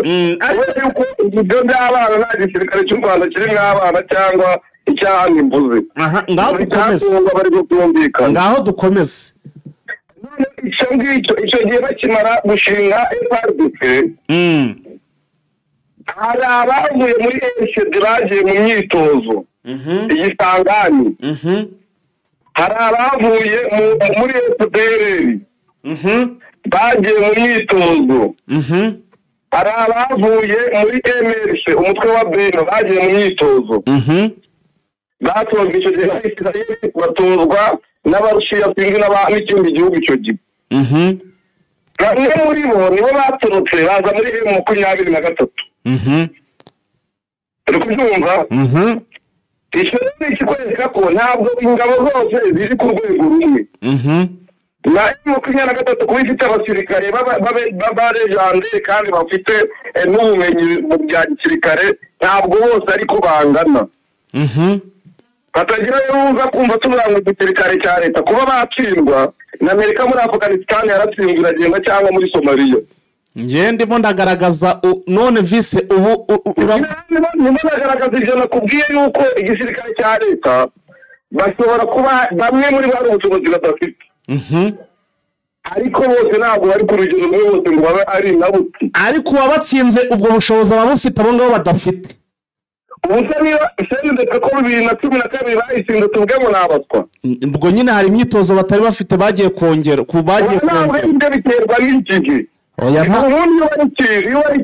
yuko ibyo by'abana nta gisirikare cy'u Rwanda kirimo abana cyangwa icyahandi mvuze ngaho dukomeze icyo ngicyo icyo gihe bakimara gushinga FARDC hari abavuye muri RCD bagiye mu myitozo igisangani hari abavuye muri FPR bagiye mu myitozo hari abavuye muri MRC umutwe wa Beno bagiye mu myitozo batozwe icyo gihe batozwa n'abarusiya sinzi n'ikindi gihugu icyo gihe bamwe muri bo nibo baturutse baza muri M23 uri kubyumva icyo ni ikikwereka ko ntabwo ingabo zose ziri ku rwego rumwe na M23 kuba ifite abasirikare b'abarejandere kandi bafite n'ubumenyi mu bya gisirikare ntabwo bose ariko bangana batagira yuza kumva tuburanga igisirikare cya leta kuba batsindwa na Amerika muri Afghanistan yaratsinzwe iragenda cyangwa muri Somalia ngiye ndimo ndagaragaza none vise ubu ndimo ndagaragaza ivyo nakubwiye yuko igisirikare cya leta bashobora kuba bamwe muri bari ubushobozi badafite ariko bose ntabwo bari ku rugero rumwe bose ngo babe ari nabuti ariko wabatsinze ubwo bushobozi ababufite abo ngabo badafite ubusa niba isendeka ko 2012 bayitsinze tuvuge ngo nabaswa ubwo nyine hari imyitozo batari bafite bagiye kongera bagiye kongera ibyo biterwa n'iki oya nta ubundi iyo wari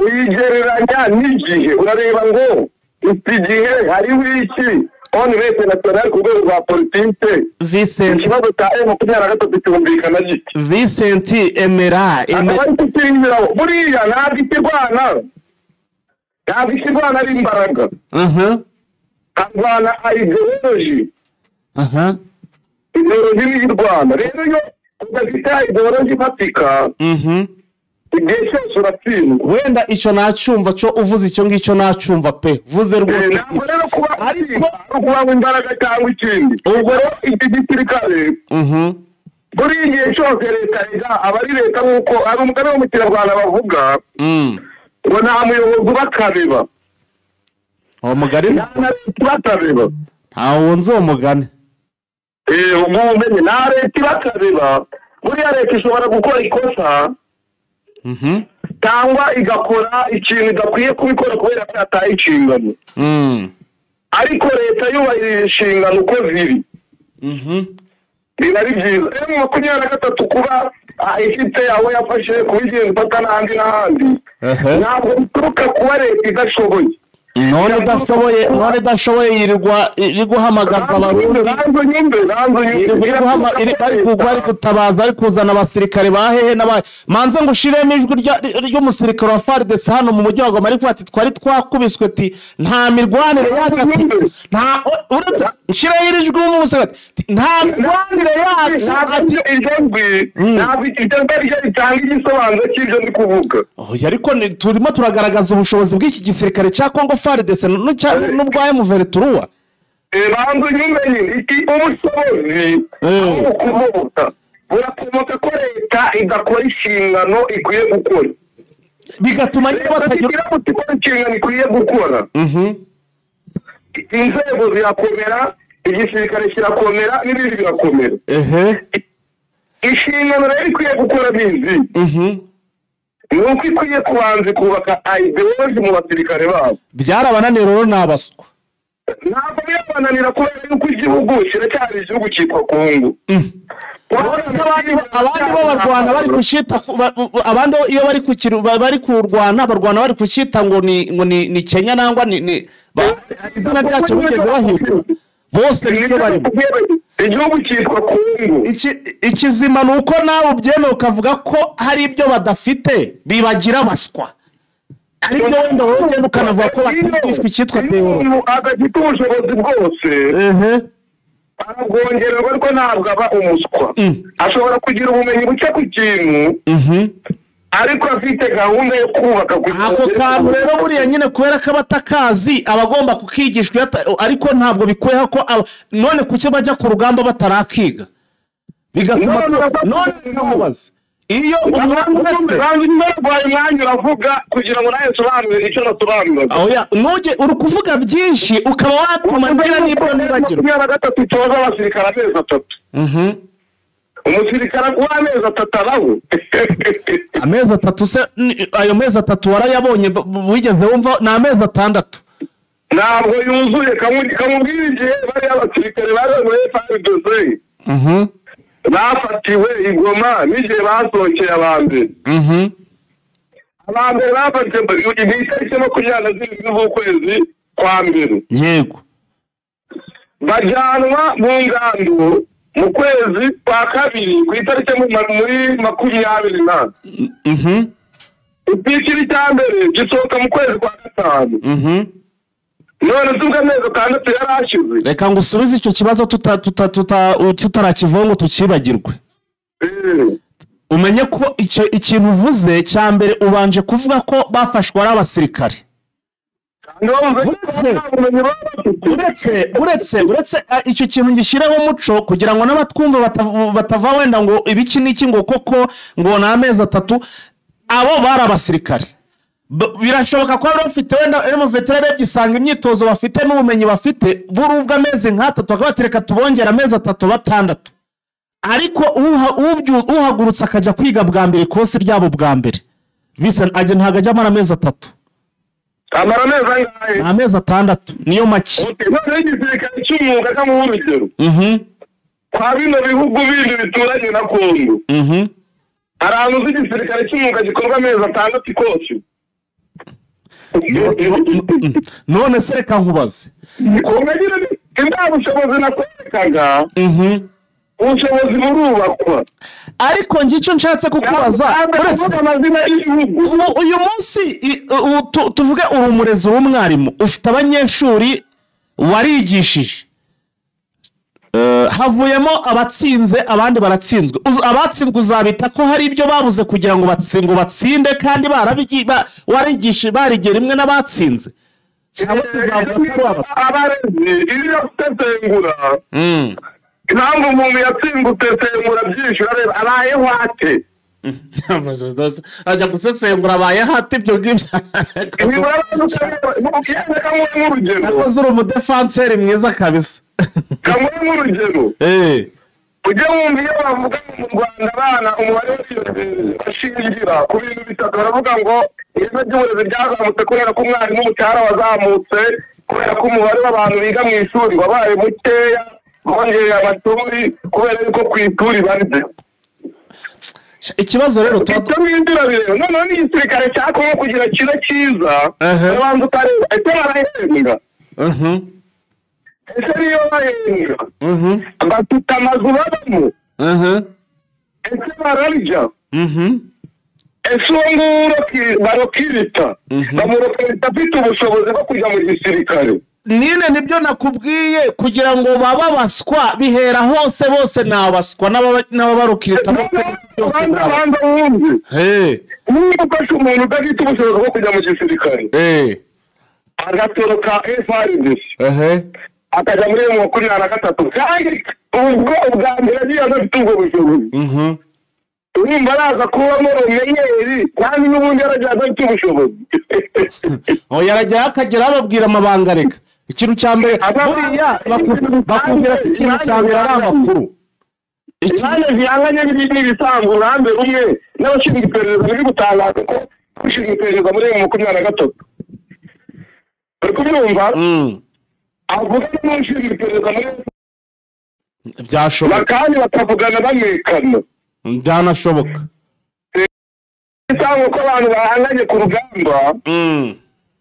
uyigereranya n'igihe urareba ngo iki gihe hariho iki on rete national ku rwego rwa politike Vincent ikibazo cya M23 cyumvikana giti Vincent Emera buriya ntabwo ikirwana ari imbaraga karwana ideology ideology ni y'Urwanda rero yo udafite ideology ifatika igihe cyose uratsindwa wenda icyo nacyumva cyo uvuze icyo ngicyo nacyumva pe vuze rwose ntabwo rero kuba ariko imbaraga cyangwa ikindi ubwo rero iki gisirikare buri gihe cyose leta abari leta nk'uko ari umugani wo mu Kinyarwanda bavuga ngo nta muyobozi ubakabeba uwo mugani bakabeba ntawo nzi uwo mugani umenye nta leta ibakabeba buriya leta ishobora gukora ikosa cyangwa igakora ikintu idakwiye kubikora kubera ko yataye inshingano ariko leta yubahirije inshingano uko ziri binari byiza M23 kuba ifite aho yafashe kubigenda ifata n'ahandi ntabwo bituruka kuba leta idashoboye none idashoboye yirirwa iri guhamagaza abarundi bari gutabaza ari kuzana abasirikare bahehe n'abahe manze ngo ushiremo ijwi ry'umusirikare wa FARDC hano mu mujyi wa Goma ariko ati twari twakubiswe ati nta mirwanire yacu nta uretse nshiraho ijwi w'umusirikare nta mirwanire yacu ati ijwi ritanga igisobanuro cy'ibyo ndi kuvuga ariko turimo turagaragaza ubushobozi bw'iki gisirikare cya Congo FARDC n'ubwa M23 banzu nyumenye ubushobozi burakomoka ko leta idakora inshingano ikwiye gukora bigatuma batagira inshingano ikwiye gukora inzego zirakomera igisirikare kirakomera n'ibindi birakomera inshingano rero ikwiye gukora bizi nuko ikwiye kubanza kubaka ideology mu basirikare babo byarabananiye rero nabaswa ntabwo byabananira kubera yuko igihugu kiracyari igihugu cyitwa Kongo abandi bo barwana bari kushita abandi iyo bari kurwana barwana bari kushita ngo ni Kenya nangwa ni izina ryacu bigeze bahindura bose niyo bari igihugu cyitwa Kongo ikizima nuko nawe ubyemeye ukavuga ko hari ibyo badafite bibagira baswa ariko wenda wowe ugenda ukanavuga ko batifite icyitwa teoro agafite ubushobozi bwose arabwongererwa ariko ntabwo aba umuswa ashobora kugira ubumenyi buke ku kintu ariko afite gahunda yo kubaka ako kantu rero buriya nyine kubera ko abatakazi abagomba kukigishwa ariko ntabwo bikweha ko none kuki bajya ku rugamba batarakiga bigatuma none nkamubaza iyo umwanya uravuga kugira ngo nawe sobanure icyo nasobanura nuje uri kuvuga byinshi ukaba watuma ngira n'ibyo nibagirwa 23 toza abasirikare amezi 3 umusirikare w'amezi 3 araho amezi 3 se ayo mezi 3 warayabonye wigeze wumva na amezi 6 ntabwo yuzuye kamubwira igihe bari abasirikare bari muri FARDC bafatiwe igoma n'igihe basohokeye abambere abambere bafatiwe itariki 27 z'ukwezi kwa mbere yego bajyanwa mu ngando mu kwezi kwa kabiri ku itariki muri 20 ikiri cya mbere gisohoka mu kwezi kwa gatanu none tuvuga neza kandi yarashize reka ngo usubize icyo kibazo tutarakivuga ngo tukibagirwe umenye ko ikintu uvuze cya mbere ubanje kuvuga ko bafashwe ari abasirikare uretse icyo kintu gishyiraho umuco kugira ngo n'abatwumva batava wenda ngo ibiki n'iki ngo koko ngo ni amezi 3 abo bari abasirikare birashoboka ko bari bafite wenda veterane gisanga imyitozo bafite n'ubumenyi bafite burubwa amezi nk'3 akabatereka tubongera amezi 3 ariko uhagurutse akajya kwiga bwa mbere kose ryabo bwa mbere Vincent ajya ntago ajya amara amezi 3 amara amezi angahe amezi 6 niyo make none igisirikare cy'umwuga kamuha urugero kwa bino bihugu bindi bituranye na Kongo arantu z'igisirikare cy'umwuga gikorwa amezi 6 kose none se reka nkubaze kumenyera indabushobozi nakwerekaga ubushobozi burubakwa ariko ngicyo nshatse kukubaza uyu munsi tuvuge uri umurezi w'umwarimu ufite abanyeshuri warigishije havuyemo abatsinze abandi baratsinzwe abatsinzwe uzabita ko hari ibyo babuze kugira ngo batsinde kandi warigishije barigera rimwe n'abatsinze cyangwa tuzavuga ko abarezi iyo gusesengura impamvu umuntu yatsinze usesengura byinshi urareba abayeho ate ajya gusesengura abayeho ate ibyo ngibyo akoze uri umudefanseri mwiza kabisa kamwe nk'urugero ujye wumva iyo bavuga mu Rwanda abana umubare bashingira ku bintu bitatu baravuga ngo ireme ry'uburezi ryazamutse kubera ko umwarimu umushahara wazamutse kubera ko umubare w'abantu biga mu ishuri wabaye mukeya bongeye amashuri kubera yuko ku ishuri barye ikibazo rero icyo mwindira bireba noneho n'igisirikare cya Kongo kugira kibe cyiza abanza ukareba ese barahembwa ese niyo bahenga bafite amazu babamo ese bararya ese uwo nguwo barokirita bamurokirita afite ubushobozi bwo kujya mu gisirikare nine nibyo nakubwiye kugira ngo bababaswa bihera hose bose nabaswa n'ababarukirita bose wumve niba ufashe umuntu udafite ubushobozi bwo kujya mu gisirikare agatoroka FARDC akajya muri 23 kandi ubwo ubwa mbere agiye afite ubwo bushobozi urumva araza kubamo rumenyeri kandi n'ubundi yaragiye afite ubushobozi yaragiye akagera ababwira amabanga reka ikintu cya mbere buriya bakubwira ko ikintu cya mbere ari amakuru icyane zihanganye n'ibisanzwe uruhande rumwe n'abashinzwe iperereza biri gutangaza ko ushinzwe iperereza muri 23 bari kubyumva avuga n'ushinzwe iperereza muri byashoboka kandi bakavugana bamekana byanashoboka cyangwa ko abantu bahanganye ku rugamba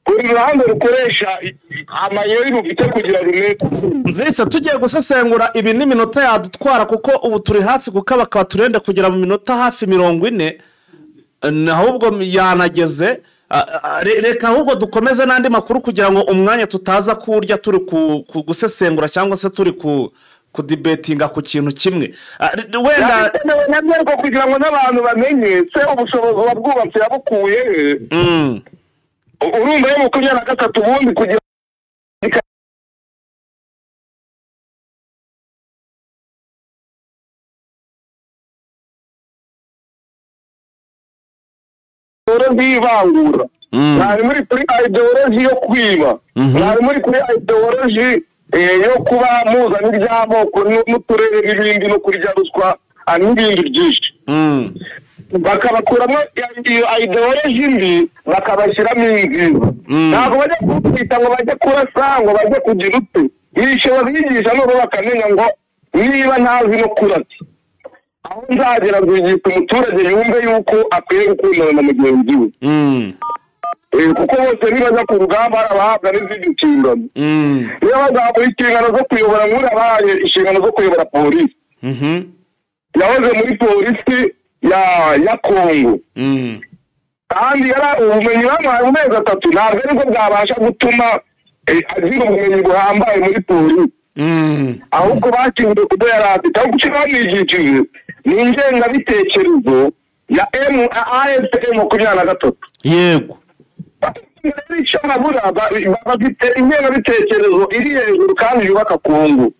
buri ruhande rukoresha amayeri rufite kugira rumeke Mbese tugiye gusesengura ibi n'iminota yadutwara kuko ubu turi hafi bakaba turenda kugera mu minota hafi 40 ahubwo yanageze reka ahubwo dukomeze n'andi makuru kugira ngo umwanya tutaza kurya turi gusesengura cyangwa se turi kudibetinga ku kintu kimwe wenda nabwo kugira ngo n'abantu bamenye se ubushobozi wabwubatse yabukuye urumva yo 23 ubundi kugira bivangura nari muri kuri ideology yo kwiba nari muri kuri ideology yo kuba muzana iby'amoko n'uturere n'ibindi no kurya ruswa n'ibindi byinshi bakabakuramo iyo ideology mbi bakabashyiramo ingizo ntabwo bajya kwita ngo bajye kurasa ngo bajye kugira ute bishe babigisha n'ubu bakamenya ngo niba ntazi no kurasa aho nzagera guhigisha umuturage yumve yuko akwiye gukundana na mugenzi we kuko bose nibaza ku rugamba barabahabwa n'izindi nshingano iyo bazahabwa inshingano zo kuyobora nk'uri abahaye inshingano zo kuyobora polisi yahoze muri polisi ya Kongo kandi yari ubumenyi bamuhaye mu mezi 3 ntabwo ariko bwabasha gutuma agira ubumenyi buhambaye muri polisi ahubwo bakinguye kudo yari afite aho guca bamwigishije ni ingengabitekerezo ya AFM 23 yego bafite ingengabitekerezo iri hejuru kandi yubaka Kongo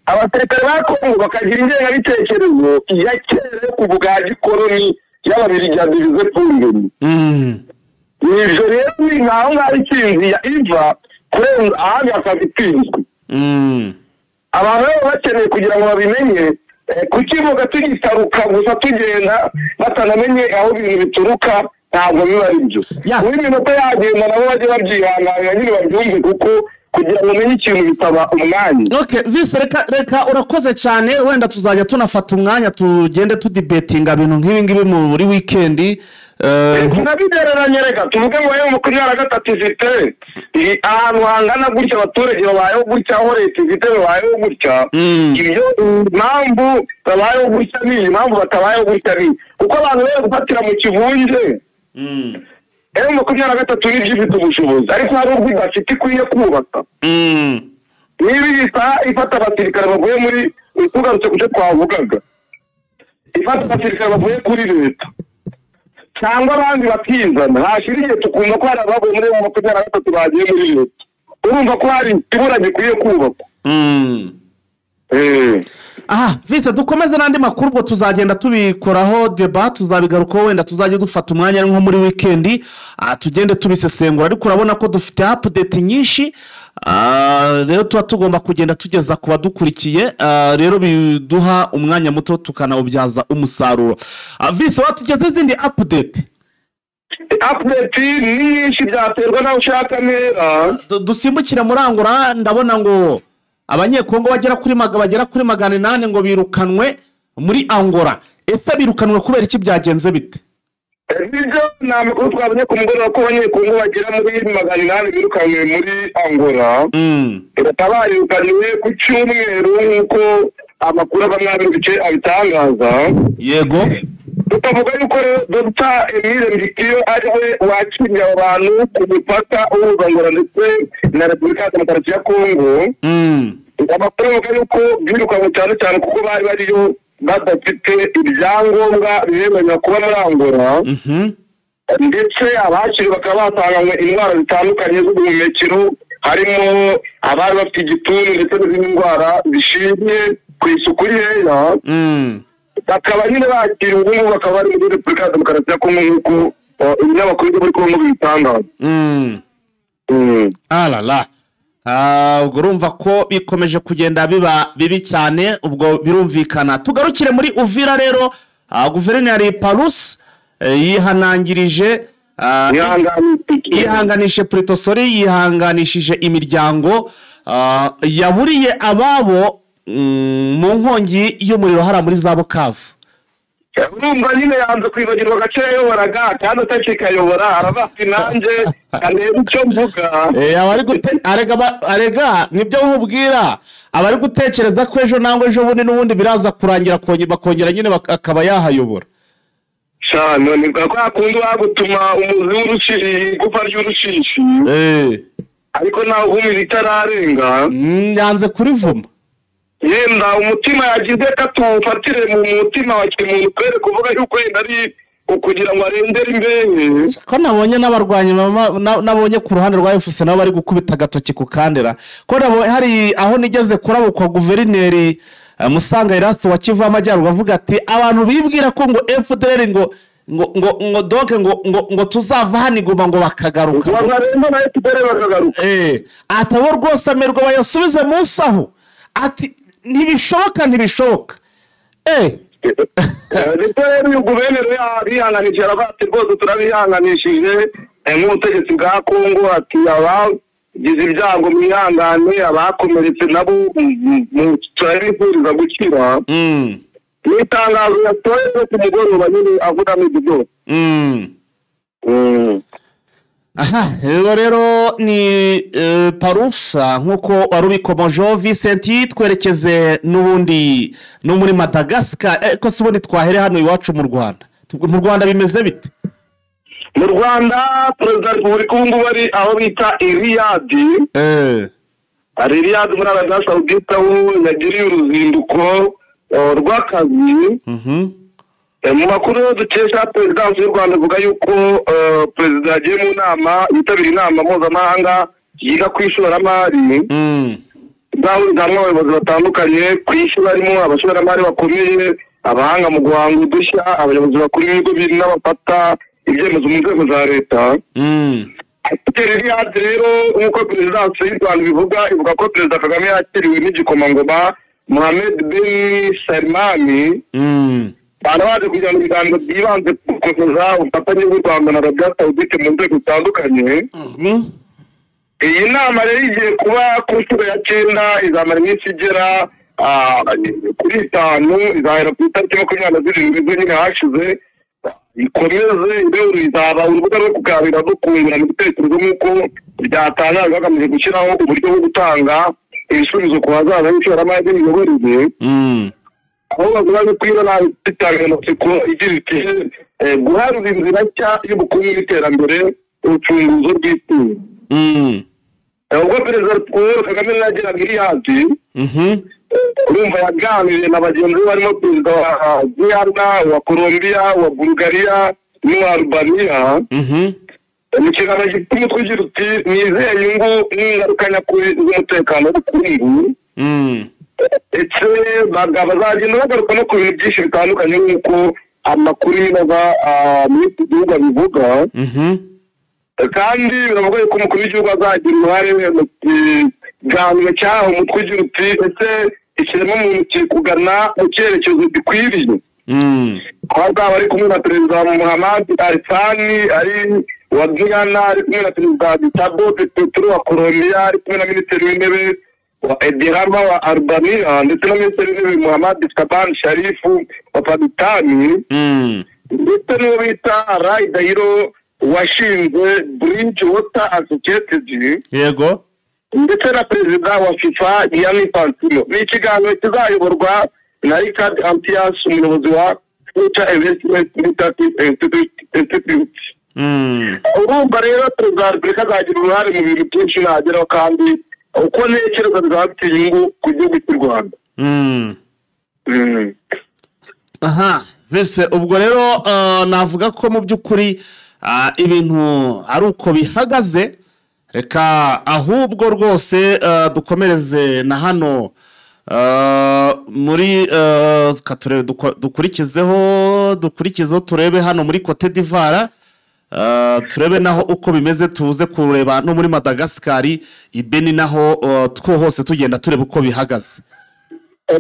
abasirikare ba Kongo bakagira ingengabitekerezo ya kera ku bwa gikoloni y'ababirigi bize pungeni ivyo rero ni nkaho ngari kinzi ya iva kurenza ahandi akabitsinzwe abantu bakeneye kugira ngo babimenye kukivuga tugitaruka gusa tugenda batanamenye aho ibintu bituruka ntabwo biba ari byo iminota yagenda nabo bajye babyihangana nyine babyumve kuko kugira ngo umenye ikintu bitaba umwanya vise reka urakoze cyane wenda tuzajya tunafata umwanya tugende tudibetinga ibintu nk'ibi ngibi muri weekend nabigereranye reka tuvuge ngo yo makumyabiri na gatatu ifite ahantu hangana gutya abaturage babayeho gutya aho leta ifite babayeho gutya ibyo impamvu babayeho gutya ni impamvu batabayeho gutya ni kuko abantu bari gufatira mu kivunge makumyabiri na gatatu n'ibyo ifite ubushobozi ariko hari urwo idafite ikwiye kubaka niba ifata abasirikare bavuye muri tugarutse ku cyo twavugaga ifata abasirikare bavuye kuri leta cyangwa abandi bakizana hashira igihe tukumva ko hari abavuye muri 23 bagiye muri leta urumva ko hari ikibura gikwiye kubakwa vise dukomeze n'andi makuru ubwo tuzagenda tubikoraho deba tuzabigarukaho wenda tuzajya dufata umwanya nko muri weekend tugende tubisesengura ariko urabona ko dufite update nyinshi rero tuba tugomba kugenda tugeza ku badukurikiye rero biduha umwanya muto tukanawubyaza umusaruro vise watugeze izindi update ni nyinshi byaterwa naho ushaka nera dusimbukire muri Angola ndabona ngo abanyekongo bagera kuri 800 ngo birukanwe muri Angola ese birukanwe kubera iki byagenze bite Nibyo namakuru twabonye ku mugoroba ko abanyekongo bagera muri 800 birukanwe muri Angola batabarukaniwe ku cyumweru nk'uko amakuru abamwe bice abitangaza yego tutavuga yuko Dr. Emile Mbikiyo ariwe wakiriye abantu ku mupaka w'Angola ndetse na Repubulika ya Demokarasi ya Kongo amakuru avuga yuko birukanwe cyane kuko bari bariyo badafite ibyangombwa bibemerera kuba muri Angola ndetse abakiri bakaba batanganywe indwara zitandukanye z'ubuhumekero harimo abari bafite igituntu ndetse n'izindi ndwara zishingiye ku isuku nkeya bakaba nyine bakiri ubu bakaba bari muri Repubulika ya Demokarasi ya Kongo nk'uko ibinyamakuru byo muri Kongo bitangaza alala ubwo urumva ko bikomeje kugenda biba bibi cyane ubwo birumvikana tugarukire muri Uvira rero guverineri Paulus yihanganishije imiryango yaburiye ababo mu nkongi y'umuriro hara muri za Bukavu urumva nyine yanze kwibagirwa agace yayoboraga kandi atakikayobora arabafite nanjye kaneba icyo mvuga arega nibyo uhubwira abari gutekereza ko ejo nangwa ejo bundi n'ubundi biraza kurangira bakongera nyine akaba yahayobora cyane ni kwa kundi wagutuma umuzi w'urushishi gufa ry'urushishi ariko nawe uhumira itararenga yanze kurivuma yenda umutima yagize katufatire mu mutima wa kimuntu kwere kuvuga yuko yenda ari ukugira ngo arendere imbere ko nabonye n'abarwanyi nabonye ku ruhande rwa FC nabo bari gukubita gatoki ku kandera ko hari aho nigeze kurabukwa guverineri Musanga Erasto wa Kivu Amajyaruguru avuga ati abantu bibwira ko ngo FDLR ngo donc ngo tuzava haniguma ngo bakagaruka bagarendo na FDLR bakagaruka atabo rwose amerwa bayasubize munsi aho ati ntibishoboka ndetse rero uyu guverineri yabihanganishije arabati rwose turabihanganishije nk'ubutegetsi bwa Kongo ati abagize ibyago mwihangane abakomeretse nabo turabifuriza gukira ni itangazo yatoye ku mugoroba nyine avugamo ibyo byose aha rero ni parusa nk'uko wari ubikomojeho Vincent twerekeze n'ubundi no muri Madagascar ko se ubundi twahere hano iwacu mu Rwanda bimeze bite mu Rwanda perezida wa repubulika ubu ngubu ari aho bita Riyadi ari Riyadi muri Arabia Saudite aho yagiriye uruzinduko rw'akazi mu makuru dukesha perezidansi y'u Rwanda avuga yuko perezida yagiye mu nama yitabiriye inama mpuzamahanga yiga ku ishoramari izahuriza hamwe abayobozi batandukanye ku isi barimo abashoramari bakomeye abahanga mu guhanga udushya abayobozi bakuru b'ibigo n'abafata ibyemezo mu nzego za leta Riyadi rero nk'uko perezidansi y'u Rwanda ivuga ko perezida Kagame yakiriwe n'igikomangoma Mohammed bin Salman barabaje kugira ngo ibiganiro byibanze ku gukomeza ubufatanye bw'u Rwanda na Arabia Saudite mu nzego zitandukanye. Iyi nama rero igiye kuba ku nshuro ya 9 izamara iminsi igera kuri 5 izahera ku itariki 27 nyine hashize ikomeze rero izaba urubuga rwo kuganira no kungurana ibitekerezo nk'uko byatangajwe hagamijwe gushyiraho uburyo bwo gutanga ibisubizo ku bazaza b'ishoramari n'imiyoborere aho bavuga ko iyo nta insanganyamatsiko igira iti guharura inzira nshya y'ubukungu n'iterambere ubucunguzo bw'isi ubwo perezida Paul Kagame yageraga Riyadi urumva yaganiriye na bagenzi be barimo perezida wa Guyana wa Colombia wa Bulgaria n'uwa Albania mu kiganiro gifite umutwe ugira uti nizeye inyungu n'ingaruka nyakuri z'umutekano w'ubukungu ndetse bazagenda bagaruka no ku bintu byinshi bitandukanye nk'uko amakuru y'inova muri iki gihugu abivuga kandi biravuga ko umukuru w'igihugu azagira uruhare mu kiganiro cy'aho umutwe ugira uti ese ikiremwamuntu kiri kugana mu cyerekezo gikwiriye aho azaba ari kumwe na perezida Mohamed Al-Thani ari wa Guyana ari kumwe na perezida Gustavo Petro wa Colombia ari kumwe na minisitiri w'intebe wa Edirama wa Albania ndetse na minisitiri w'intebe Mohamed Shaban Sharif wa Pakistan ndetse n'uwo bita Rai Dairo washinzwe Bridge Water Associated yego ndetse na perezida wa FIFA Gianni Infantino. Ni ikiganiro kizayoborwa na Richard Ampias umuyobozi wa Future Investment Institute. Urumva rero perezida wa Repubulika azagira uruhare mu bintu byinshi nageraho kandi uko ntekereza bizaba bifite inyungu ku gihugu cy'u Rwanda. aha mbese ubwo rero navuga ko mu by'ukuri ibintu ari uko bihagaze reka ahubwo rwose dukomereze na hano muri dukurikizeho turebe hano muri Cote d'Ivoire turebe naho uko bimeze tuze kureba no muri Madagascar ibeni naho two hose tugenda tureba uko bihagaze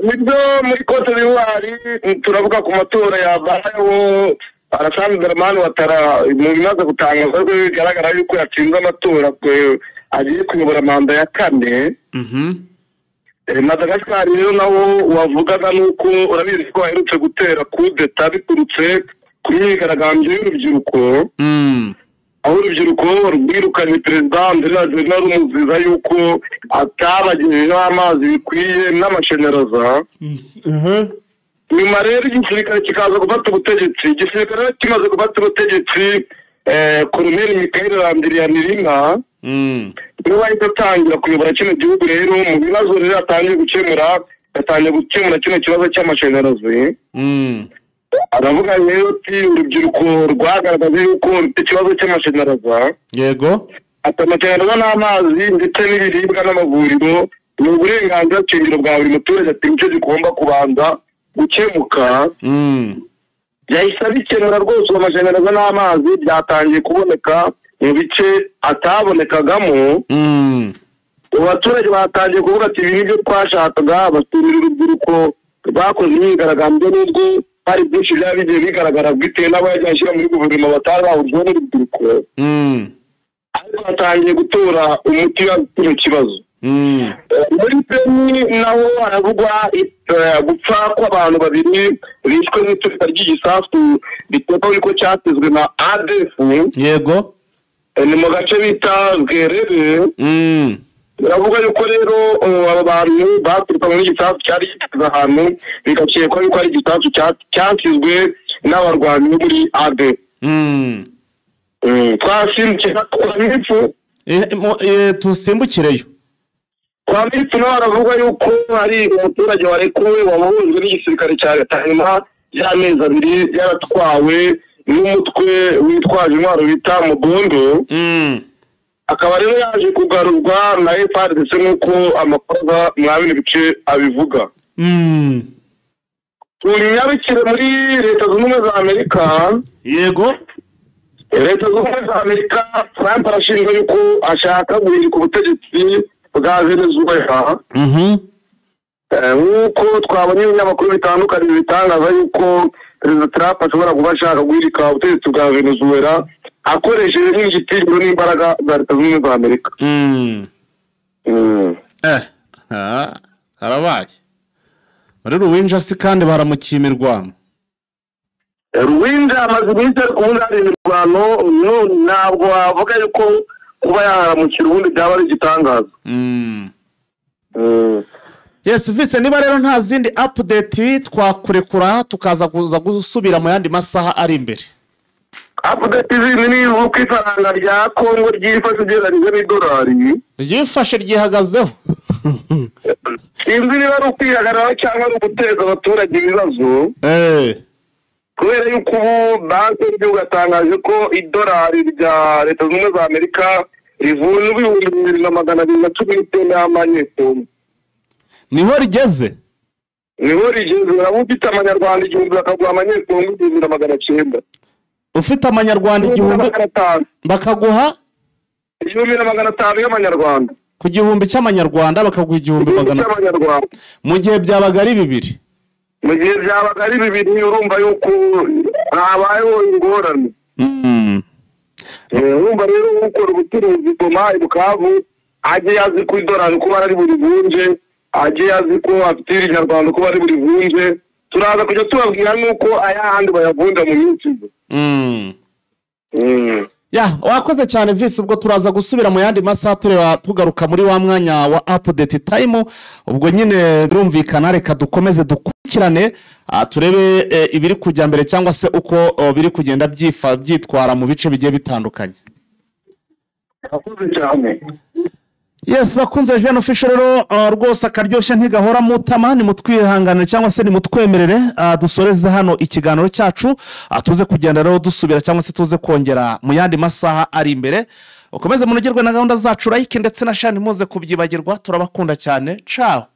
nibyo muri Cote d'Ivoire turavuga ku matora yabayeho Alassane Dramane Ouattara mu bimaze gutangazwa ko bigaragara yuko yatsinze amatora agiye kuyobora manda ya 4 Madagascar rero nawo wavugaga nuko urabizi ko aherutse gutera coup d'etat biturutse kuri imyigaragambyo y'urubyiruko aho urubyiruko rwirukanye perezida André rumuziza yuko atabagejejeho amazi bikwiye n'amashanyarazi nyuma rero igisirikare kikaza gufata ubutegetsi igisirikare kimaze gufata ubutegetsi Colonel Michael Randirianirina niwe wahita atangira kuyobora kino gihugu rero mu bibazo rero atangiye gukemura kino kibazo cy'amashanyarazi aravuga rero ati urubyiruko rwagaragaje yuko rufite ikibazo cy'amashanyarazi yego amashanyarazi n'amazi ndetse n'ibiribwa n'amavuriro ni uburenganzira shingiro bwa buri muturage ati nicyo gigomba kubanza gukemuka yahise abikemura rwose amashanyarazi n'amazi byatangiye kuboneka mu bice atabonekagamo abaturage batangiye kuvuga ati ibi nibyo twashakaga basurira urubyiruko bakoze imyigaragambyo n'ubwo hari byinshi byaba bigiye bigaragara bitewe n'abo yagiye ashyira muri guverinoma batari bahujwe n'urubyiruko ariko batangiye gutora umuti w'icyo kibazo. Muri Beni naho haravugwa gupfa kw'abantu babiri bishwe n'iturika ry'igisasu biterwa yuko cyatezwe na ADF. Yego. Ni mu gace bita Bwerere. Biravuga yuko rero aba bantu baturika muri igisasu cyari gitezwe ahantu bigakekwa yuko ari igisasu cyatezwe n'abarwanyi muri ADF. Twasimbukira kwa Mifu. Tusimbukireyo. Kwa Mifu naho haravuga yuko hari umuturage warekuwe wabuhujwe n'igisirikare cya leta nyuma y'amezi abiri yaratwawe n'umutwe witwaje intwaro bita Mugondo. Akaba rero yaje kugarurwa na FARDC nk'uko amakuru mwabine bice abivuga. Tunyarukire muri Leta Zunze Ubumwe za Amerika. Yego. Leta Zunze Ubumwe za Amerika, Trump arashinjwa yuko ashaka guhirika ubutegetsi bwa Venezuela. Nk'uko twabonye ibinyamakuru bitandukanye bitangaza yuko Perezida Trump ashobora kuba ashaka guhirika ubutegetsi bwa Venezuela akoresheje n'igitinyiro n'imbaraga za Leta Zunze Ubumwe za Amerika. Karabaye. Muri Ruwinja si kandi baramukimirwamo. Ruwinja amaze iminsi ari kubunza imirwano, ntabwo wavuga yuko kuba yaramukira ubundi byaba ari igitangaza. Yes, Vise, niba rero nta zindi update twakurekura tukaza kuza gusubira mu yandi masaha ari imbere. Update zindi ni uko ifaranga rya Kongo ryifashe ugereranyije n'idolari. Ryifashe ryihagazeho. Sinzi niba ari ukwihagarara cyangwa ari uguteza abaturage ibibazo. Kubera yuko ubu banki y'igihugu yatangaje ko idolari rya Leta Zunze Ubumwe za Amerika rivunja ibihumbi 2,219 y'amanyarwanda. Niho rigeze? Niho rigeze. Uraba ufite amanyarwanda 1,000 bakaguha amanyarwanda 1,900. Ufite amanyarwanda 1,000 bakaguha 1,500 y'amanyarwanda. Ku gihumbi cy'amanyarwanda bakaguha 1,500 mu gihe byabaga ari bibiri. Mu gihe byabaga ari bibiri urumva yuko habayeho ingorane. Urumva rero ukora ubucuruzi Goma Bukavu agiye azi ku idolari kuba ari buri vunje, agiye azi ko afite inyarwanda kuba ari buri vunje, turaza kujya tubabwira nuko ayahandi bayavunja mu minsi. Wakoze cyane Vise, ubwo turaza gusubira mu yandi masaha tureba tugaruka muri wa mwanya wa update time. Ubwo nyine birumvikana, reka dukomeze dukurikirane turebe ibiri kujya mbere cyangwa se uko biri kugenda byitwara mu bice bigiye bitandukanye. Wakoze cyane. Yes, bakunze Jeune Official rero rwose akaryoshye ntigahora mutama, ni mutwihanganire cyangwa se ni mutwemerere dusoreze hano ikiganiro cyacu, tuze kugenda rero dusubira cyangwa se tuze kongera mu yandi masaha ari imbere. Ukomeze munogerwe na gahunda zacu, like ndetse na share muze kubyibagirwa, turabakunda cyane. Ciao.